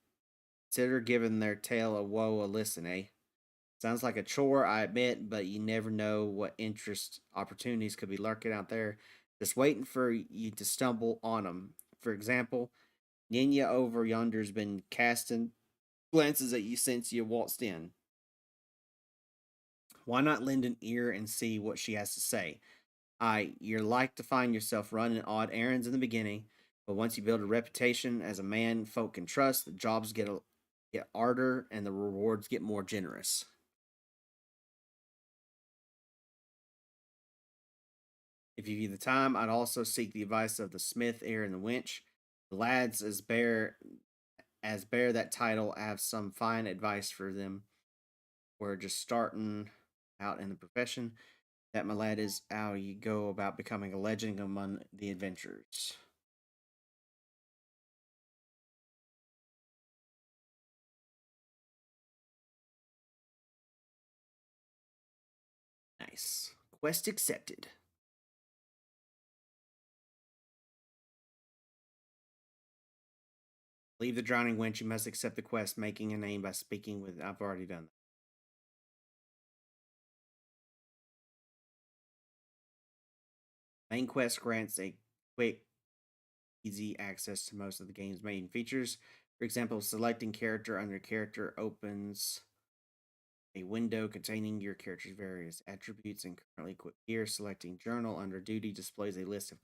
consider giving their tale of woe a listen, eh? Sounds like a chore, I admit, but you never know what interest opportunities could be lurking out there, just waiting for you to stumble on them. For example, Ninya over yonder's been casting glances at you since you waltzed in. Why not lend an ear and see what she has to say? You're like to find yourself running odd errands in the beginning, but once you build a reputation as a man folk can trust, the jobs get harder and the rewards get more generous. If you have the time, I'd also seek the advice of the smith, heir, and the wench. The lads, as bear that title, have some fine advice for them. We're just starting out in the profession. That, my lad, is how you go about becoming a legend among the adventurers. Nice. Quest accepted. Leave the drowning wench. You must accept the quest, making a name by speaking with. I've already done that. Main quest grants a quick, easy access to most of the game's main features. For example, selecting character under character opens a window containing your character's various attributes and currently equipped gear. Selecting journal under duty displays a list of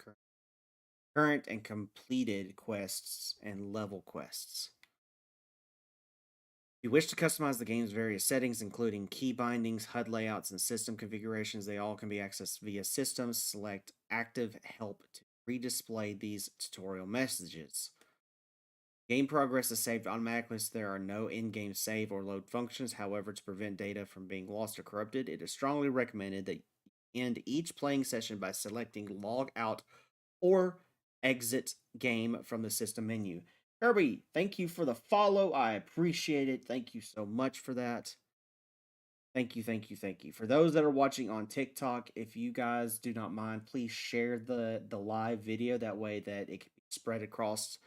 current and completed quests and level quests. If you wish to customize the game's various settings, including key bindings, HUD layouts, and system configurations, they all can be accessed via systems. Select active help to redisplay these tutorial messages. Game progress is saved automatically, so there are no in-game save or load functions. However, to prevent data from being lost or corrupted, it is strongly recommended that you end each playing session by selecting log out or exit game from the system menu. Kirby, thank you for the follow. I appreciate it. Thank you so much for that. Thank you, thank you, thank you. For those that are watching on TikTok, if you guys do not mind, please share the live video. That way that it can be spread across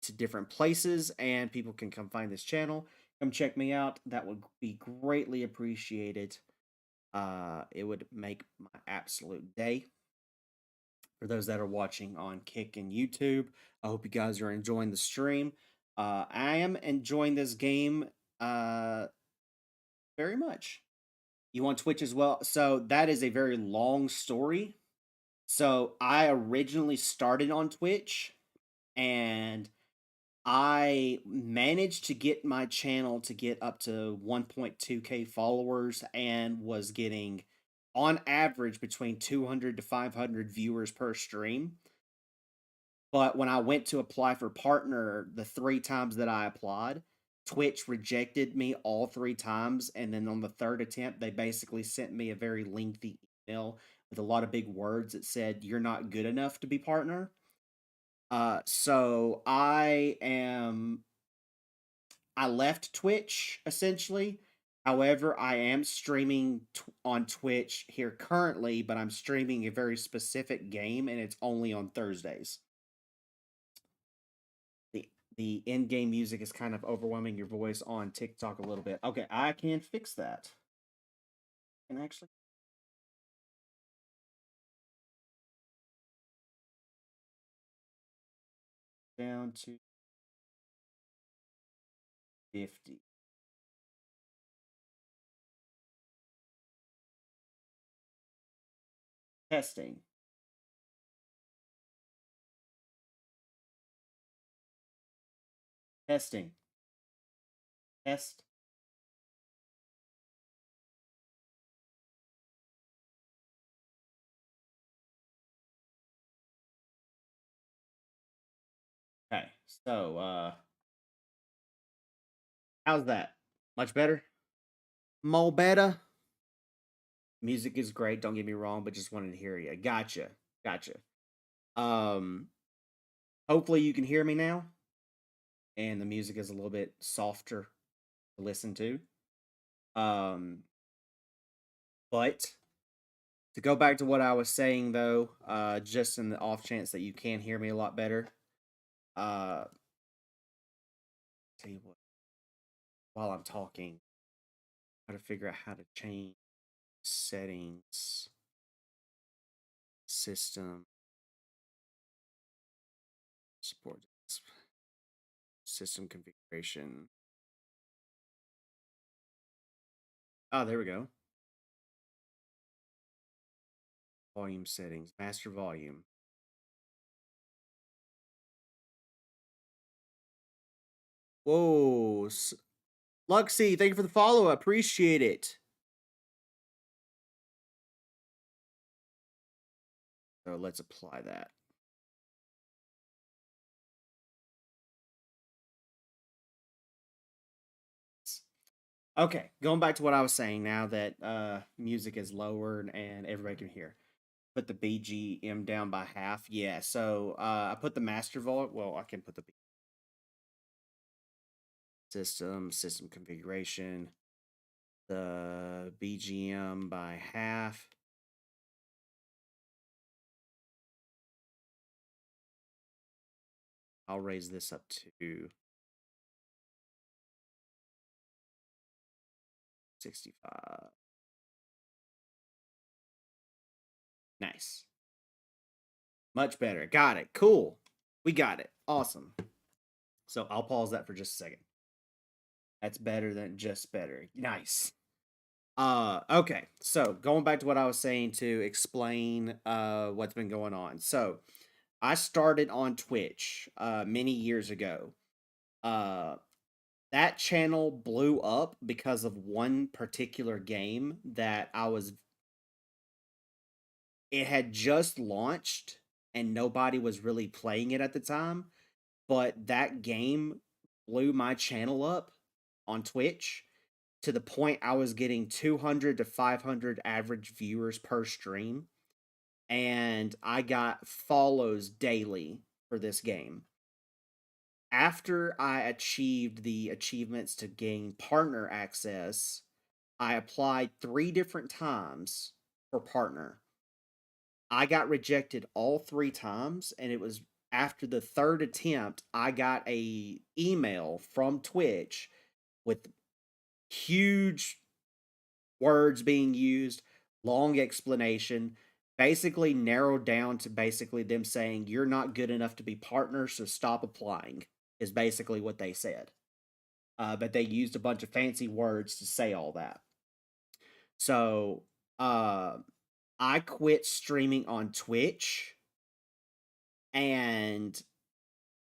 to different places and people can come find this channel. Come check me out. That would be greatly appreciated. It would make my absolute day. For those that are watching on Kick and YouTube, I hope you guys are enjoying the stream. I am enjoying this game very much. You on Twitch as well? So that is a very long story. So I originally started on Twitch and I managed to get my channel to get up to 1.2k followers and was getting on average between 200 to 500 viewers per stream. But when I went to apply for partner, the 3 times that I applied, Twitch rejected me all 3 times, and then on the 3rd attempt, they basically sent me a very lengthy email with a lot of big words that said, "You're not good enough to be partner." So I left Twitch essentially. However, I am streaming on Twitch here currently, but I'm streaming a very specific game, and it's only on Thursdays. The in-game music is kind of overwhelming your voice on TikTok a little bit. Okay, I can fix that. And actually, down to 50. Testing. Testing. Test. Okay, so how's that? Much better? Mo better? Music is great, don't get me wrong, but just wanted to hear you. Gotcha. Um, hopefully you can hear me now, and the music is a little bit softer to listen to. But to go back to what I was saying though, just in the off chance that you can hear me a lot better, tell you what, while I'm talking, I gotta figure out how to change settings, system, support, system configuration. Oh, there we go. Volume settings, master volume. Whoa, Luxy, thank you for the follow. I appreciate it. So let's apply that. Okay, going back to what I was saying now that music is lowered and everybody can hear. Put the BGM down by half. Yeah, so I put the master volume. Well, I can put the system configuration, the BGM by half. I'll raise this up to 65. Nice. Much better. Got it. Cool. We got it. Awesome. So I'll pause that for just a second. That's better than just better. Nice. Okay. So going back to what I was saying to explain what's been going on. So I started on Twitch many years ago. That channel blew up because of one particular game that it had just launched and nobody was really playing it at the time, but that game blew my channel up on Twitch to the point I was getting 200 to 500 average viewers per stream, and I got follows daily for this game. After I achieved the achievements to gain partner access, I applied 3 different times for partner. I got rejected all 3 times, and it was after the 3rd attempt I got a email from Twitch with huge words being used, long explanation, basically narrowed down to basically them saying you're not good enough to be partners, so stop applying, is basically what they said. But they used a bunch of fancy words to say all that. So I quit streaming on Twitch and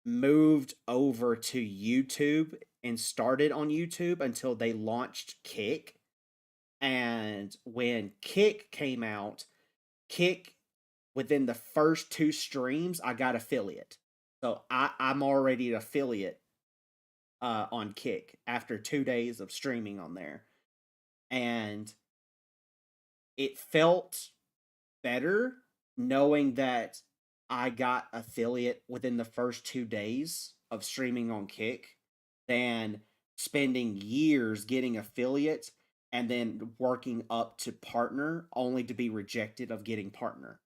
moved over to YouTube and started on YouTube until they launched Kick. And when Kick came out, Kick, within the first 2 streams, I got affiliate. So I'm already an affiliate on Kick after 2 days of streaming on there, and it felt better knowing that I got affiliate within the first 2 days of streaming on Kick than spending years getting affiliate and then working up to partner only to be rejected of getting partner.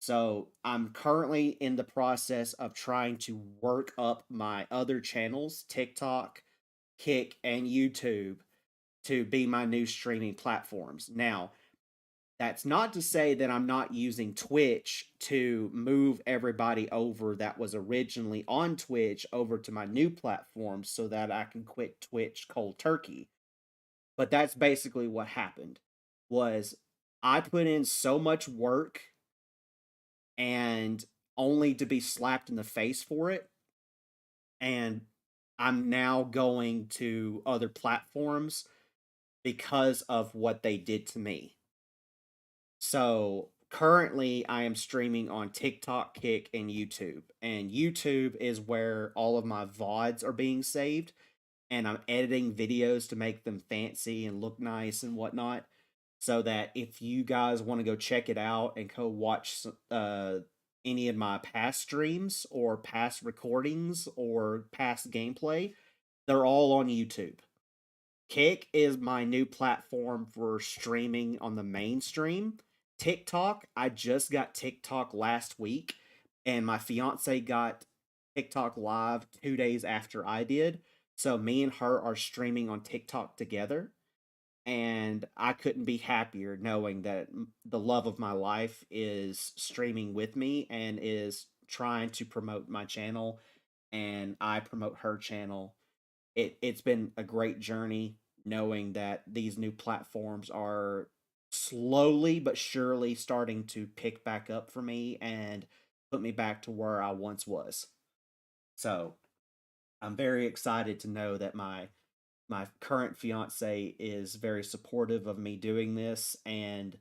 So I'm currently in the process of trying to work up my other channels, TikTok, Kick, and YouTube, to be my new streaming platforms. Now, that's not to say that I'm not using Twitch to move everybody over that was originally on Twitch over to my new platform so that I can quit Twitch cold turkey. But that's basically what happened. Was I put in so much work and only to be slapped in the face for it, and I'm now going to other platforms because of what they did to me. So currently, I am streaming on TikTok, Kick, and YouTube. And YouTube is where all of my VODs are being saved. And I'm editing videos to make them fancy and look nice and whatnot. So that if you guys want to go check it out and go watch any of my past streams or past recordings or past gameplay, they're all on YouTube. Kick is my new platform for streaming on the mainstream. TikTok, I just got TikTok last week, and my fiance got TikTok live 2 days after I did. So me and her are streaming on TikTok together, and I couldn't be happier knowing that the love of my life is streaming with me and is trying to promote my channel, and I promote her channel. It's been a great journey knowing that these new platforms are slowly but surely starting to pick back up for me and put me back to where I once was. So I'm very excited to know that my current fiance is very supportive of me doing this and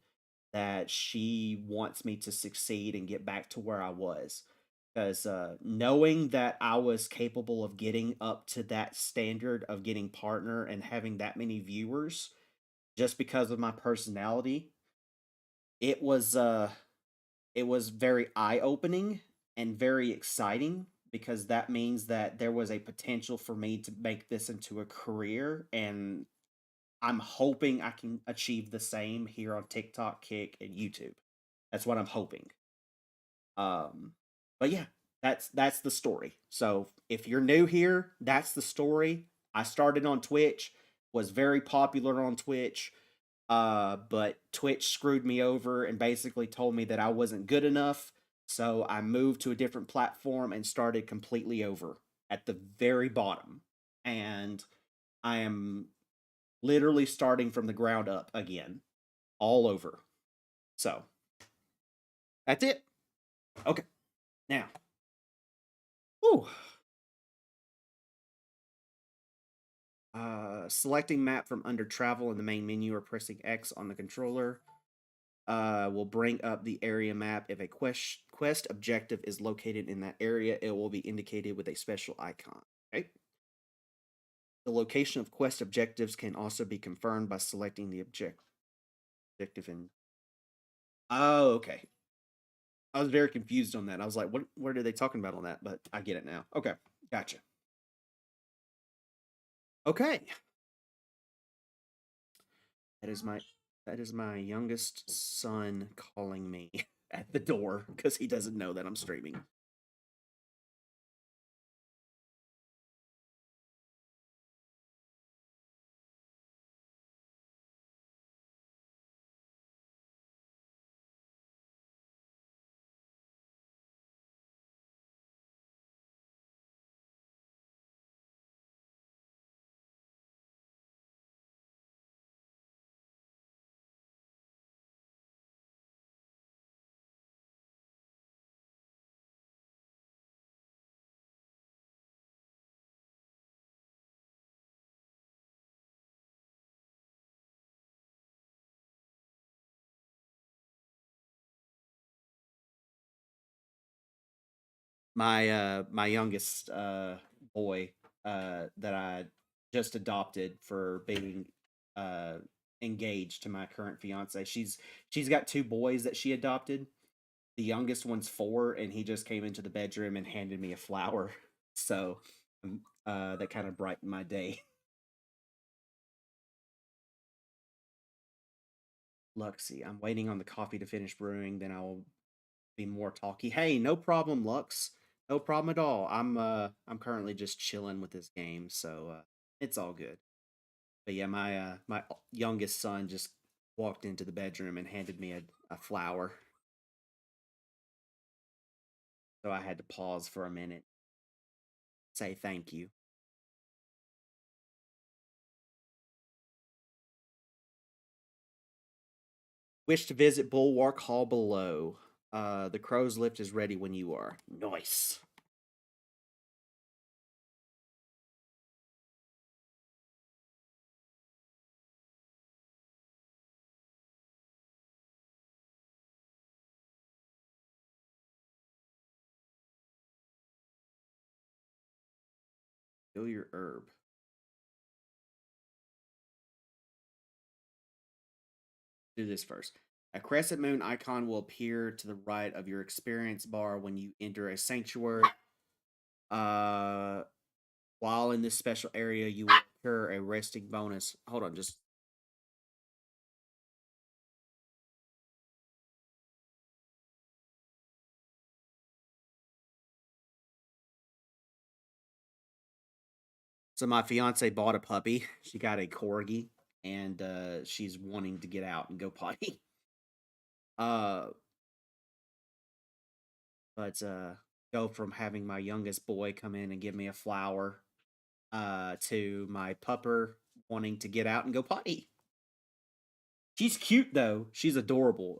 that she wants me to succeed and get back to where I was. Because knowing that I was capable of getting up to that standard of getting partner and having that many viewers just because of my personality, it was very eye-opening and very exciting because that means that there was a potential for me to make this into a career, and I'm hoping I can achieve the same here on TikTok, Kick, and YouTube. That's what I'm hoping. Um, but yeah, that's the story. So if you're new here, that's the story. I started on Twitch, was very popular on Twitch, but Twitch screwed me over and basically told me that I wasn't good enough. So I moved to a different platform and started completely over at the very bottom. And I am literally starting from the ground up again, all over. So that's it. Okay. Now, whew. Selecting map from under travel in the main menu or pressing X on the controller will bring up the area map. If a quest objective is located in that area, it will be indicated with a special icon. Okay. The location of quest objectives can also be confirmed by selecting the objective in. Oh, okay. I was very confused on that. I was like, what are they talking about on that? But I get it now. Okay. Gotcha. Okay. That is my youngest son calling me at the door because he doesn't know that I'm streaming. My youngest boy that I just adopted for being uh engaged to my current fiance. She's got two boys that she adopted. The youngest one's 4, and he just came into the bedroom and handed me a flower. So that kind of brightened my day. Luxie, I'm waiting on the coffee to finish brewing, then I'll be more talky. Hey, no problem, Lux. No problem at all. I'm currently just chilling with this game, so it's all good. But yeah, my youngest son just walked into the bedroom and handed me a flower. So I had to pause for a minute, say thank you. Wish to visit Bulwark Hall below. The crow's lift is ready when you are. Nice. Fill your herb. Do this first. A crescent moon icon will appear to the right of your experience bar when you enter a sanctuary. While in this special area, you will incur a resting bonus. Hold on, just so my fiance bought a puppy. She got a corgi, and she's wanting to get out and go potty. Uh, but go from having my youngest boy come in and give me a flower to my pupper wanting to get out and go potty. She's cute though. She's adorable.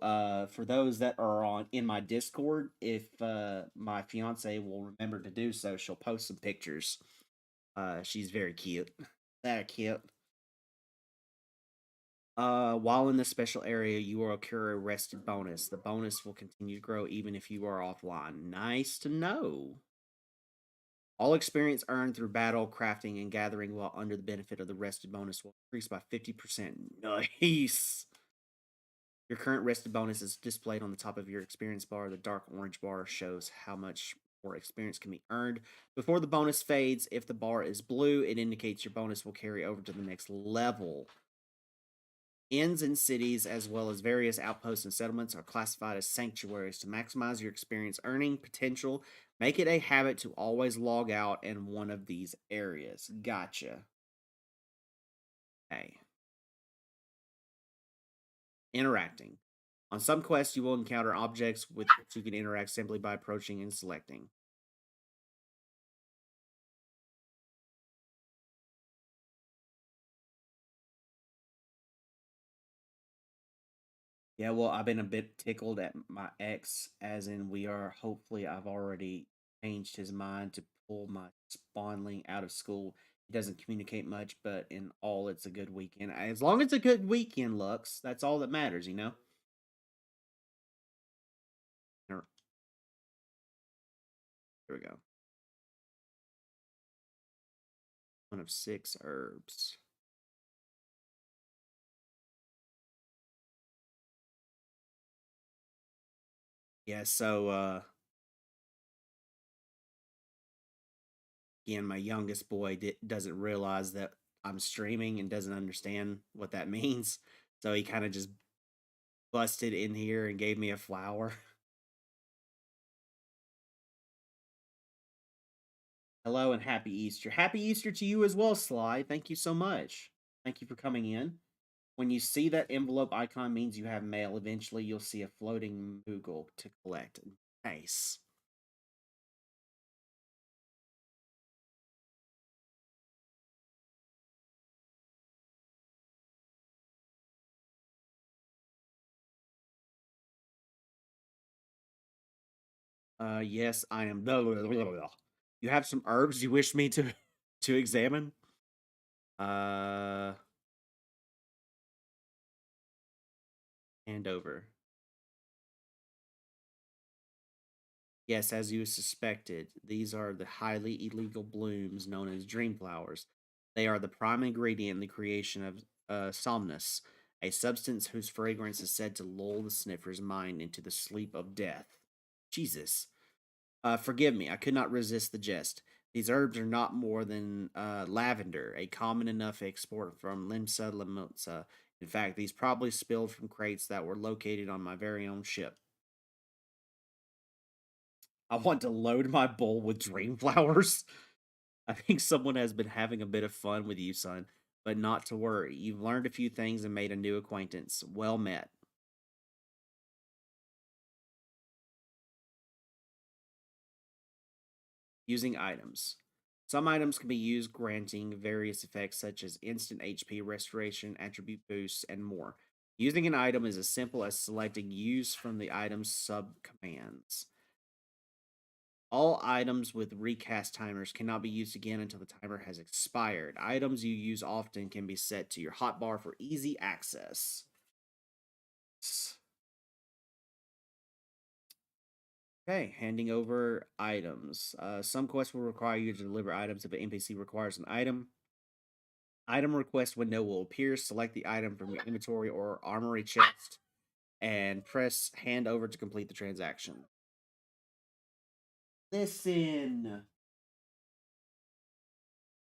For those that are on in my Discord, if my fiance will remember to do so, she'll post some pictures. She's very cute. That cute. While in this special area, you will occur a rested bonus. The bonus will continue to grow even if you are offline. Nice to know. All experience earned through battle, crafting, and gathering while under the benefit of the rested bonus will increase by 50%. Nice. Your current rested bonus is displayed on the top of your experience bar. The dark orange bar shows how much more experience can be earned. Before the bonus fades, if the bar is blue, it indicates your bonus will carry over to the next level. Inns and cities, as well as various outposts and settlements, are classified as sanctuaries. To maximize your experience earning potential, make it a habit to always log out in one of these areas. Gotcha. Okay. Interacting. On some quests, you will encounter objects with which you can interact simply by approaching and selecting. Yeah, well, I've been a bit tickled at my ex, as in I've already changed his mind to pull my spawnling out of school. He doesn't communicate much, but in all, it's a good weekend. As long as it's a good weekend, Lux, that's all that matters, you know? Here we go. One of 6 herbs. Yeah, so, again, my youngest boy doesn't realize that I'm streaming and doesn't understand what that means. So he kind of just busted in here and gave me a flower. Hello and happy Easter. Happy Easter to you as well, Sly. Thank you so much. Thank you for coming in. When you see that envelope icon means you have mail. Eventually, you'll see a floating Moogle to collect. Nice. Yes, I am. Blah, blah, blah, blah. You have some herbs you wish me to examine? Hand over. Yes, as you suspected, these are the highly illegal blooms known as dream flowers. They are the prime ingredient in the creation of somnus, a substance whose fragrance is said to lull the sniffer's mind into the sleep of death. Jesus. Forgive me, I could not resist the jest. These herbs are not more than lavender, a common enough export from Limsa Lamotsa. In fact, these probably spilled from crates that were located on my very own ship. I want to load my bowl with dream flowers. I think someone has been having a bit of fun with you, son, but not to worry. You've learned a few things and made a new acquaintance. Well met. Using items. Some items can be used granting various effects such as instant HP restoration, attribute boosts, and more. Using an item is as simple as selecting use from the item's sub-commands. All items with recast timers cannot be used again until the timer has expired. Items you use often can be set to your hotbar for easy access. Okay, handing over items. Some quests will require you to deliver items if an NPC requires an item. Item request window will appear. Select the item from your inventory or armory chest and press hand over to complete the transaction. Listen.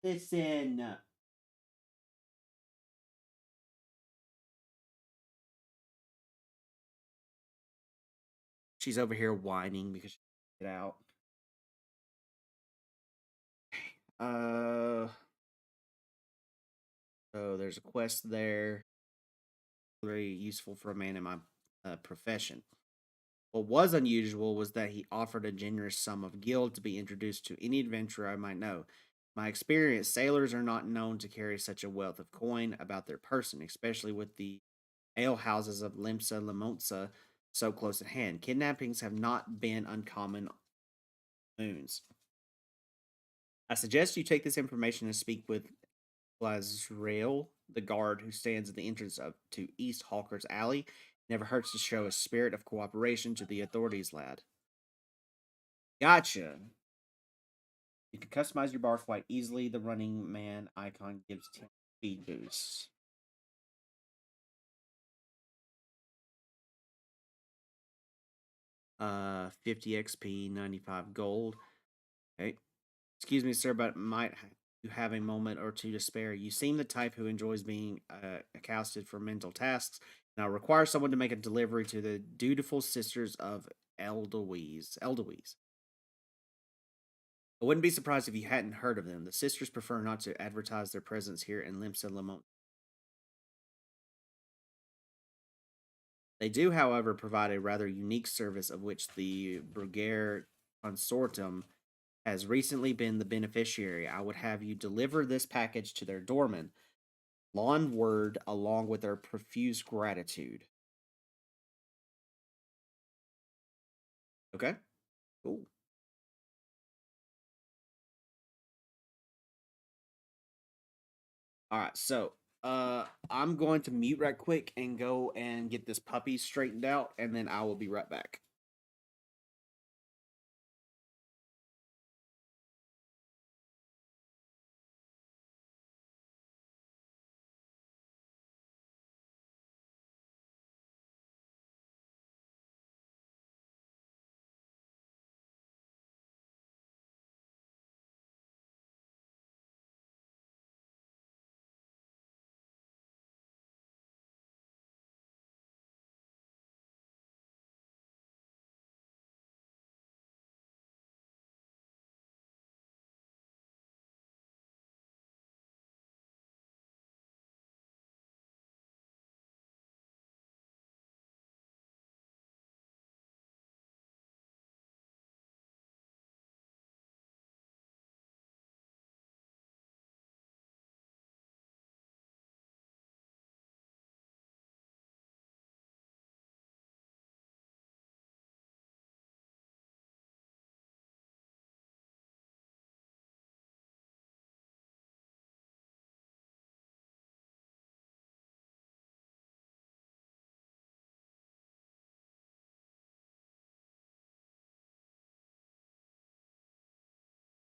Listen. She's over here whining because she can't get out. So there's a quest there. Very useful for a man in my profession. What was unusual was that he offered a generous sum of gil to be introduced to any adventurer I might know. My experience, sailors are not known to carry such a wealth of coin about their person, especially with the alehouses of Limsa Lamotsa so close at hand. Kidnappings have not been uncommon moons. I suggest you take this information and speak with Blazrael, the guard who stands at the entrance to East Hawker's Alley. Never hurts to show a spirit of cooperation to the authorities, lad. Gotcha. You can customize your bar quite easily. The running man icon gives 10 speed boosts. Uh, 50 XP, 95 gold. Okay. Excuse me, sir, but might you have a moment or two to spare? You seem the type who enjoys being accosted for mental tasks. Now require someone to make a delivery to the dutiful sisters of Eldowese. Eldowese. I wouldn't be surprised if you hadn't heard of them. The sisters prefer not to advertise their presence here in Limsa Lamont. They do, however, provide a rather unique service of which the Brugere Consortium has recently been the beneficiary. I would have you deliver this package to their doorman, lawn word, along with their profuse gratitude. Okay, cool. All right, so I'm going to mute right quick and go and get this puppy straightened out, and then I will be right back.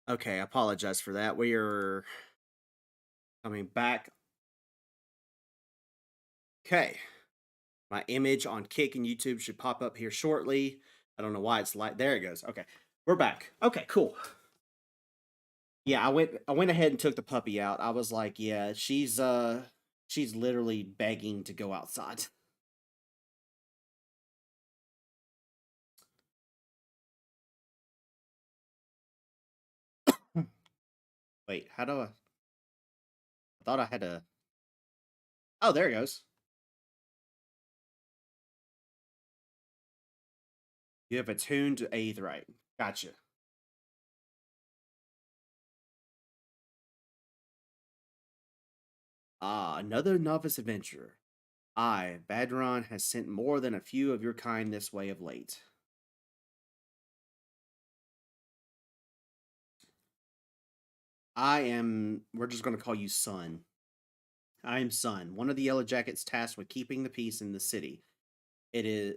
Okay, I apologize for that. We are coming back. Okay. My image on Kick and YouTube should pop up here shortly. I don't know why it's like there it goes. Okay. We're back. Okay, cool. Yeah, I went ahead and took the puppy out. I was like, yeah, she's literally begging to go outside. Wait, how do I thought I had to. Oh, there it goes. You have attuned to Aetheryte. Gotcha. Ah, another novice adventurer. I, Badron, has sent more than a few of your kind this way of late. We're just going to call you Sun. I am Sun, one of the Yellow Jackets tasked with keeping the peace in the city. It is.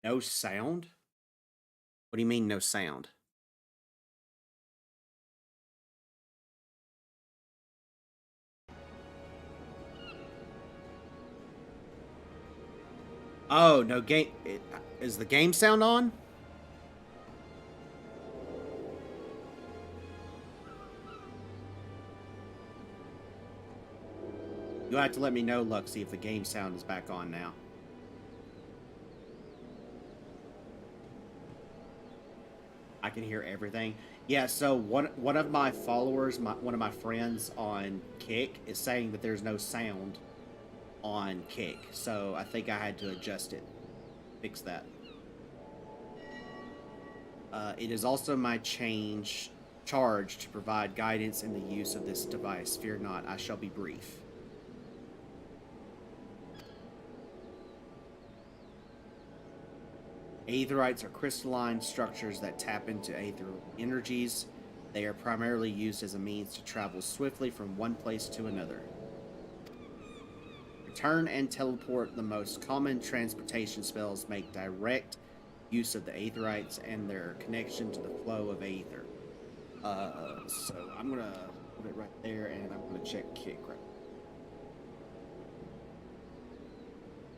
No sound? What do you mean, no sound? Oh, no game. Is the game sound on? You'll have to let me know, Luxie, if the game sound is back on now. I can hear everything. Yeah, so one of my followers, one of my friends on Kick, is saying that there's no sound on Kick. So I think I had to adjust it. Fix that. It is also my charge to provide guidance in the use of this device. Fear not, I shall be brief. Aetherites are crystalline structures that tap into aether energies. They are primarily used as a means to travel swiftly from one place to another. Return and teleport, the most common transportation spells, make direct use of the Aetherites and their connection to the flow of aether. So I'm gonna put it right there, and I'm gonna check Kick right.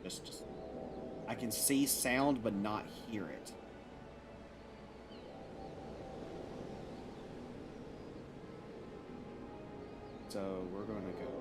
Just I can see sound but not hear it. So we're gonna go.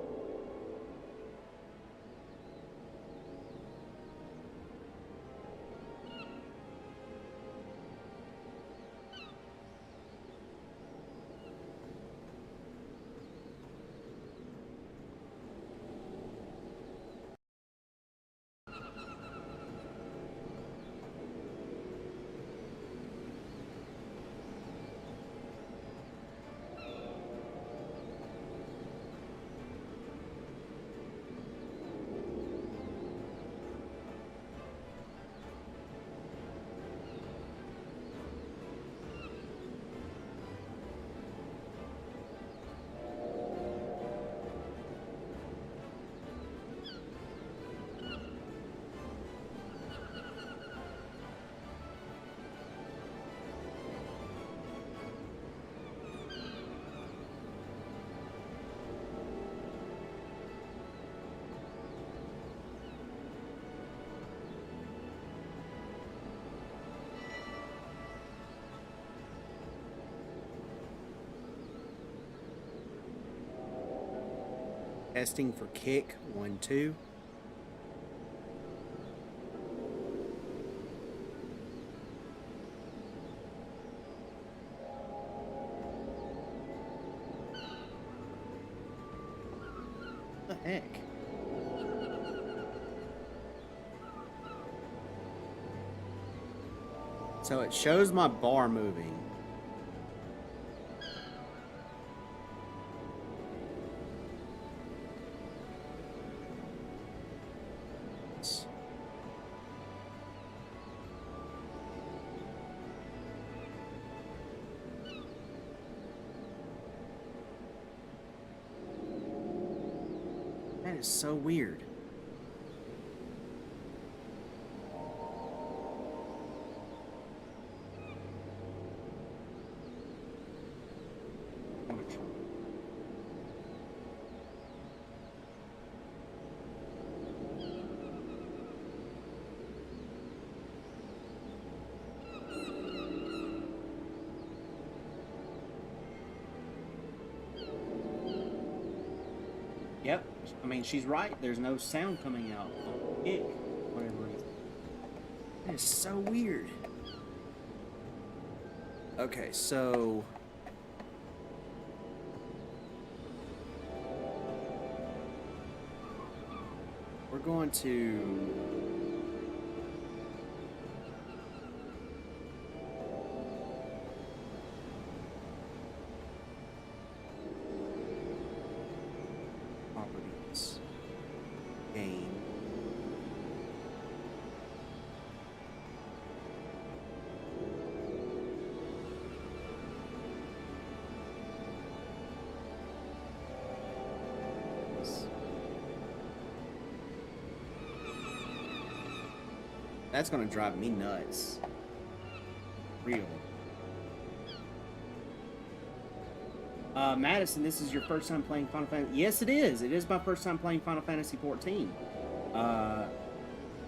Testing for Kick 1 2. What the heck? So it shows my bar moving. That is so weird. geometry. Yep, I mean, she's right. There's no sound coming out. Ick, whatever it is. That is so weird. Okay, so... we're going to... properties. Game. That's gonna drive me nuts. Real. Madison, this is your first time playing Final Fantasy. Yes, it is. It is my first time playing Final Fantasy 14.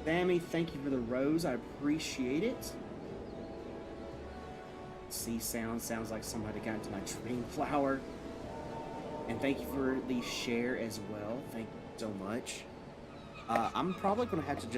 Sammy, thank you for the rose. I appreciate it. Sea sounds like somebody got into my dream flower. And thank you for the share as well. Thank you so much. I'm probably gonna have to just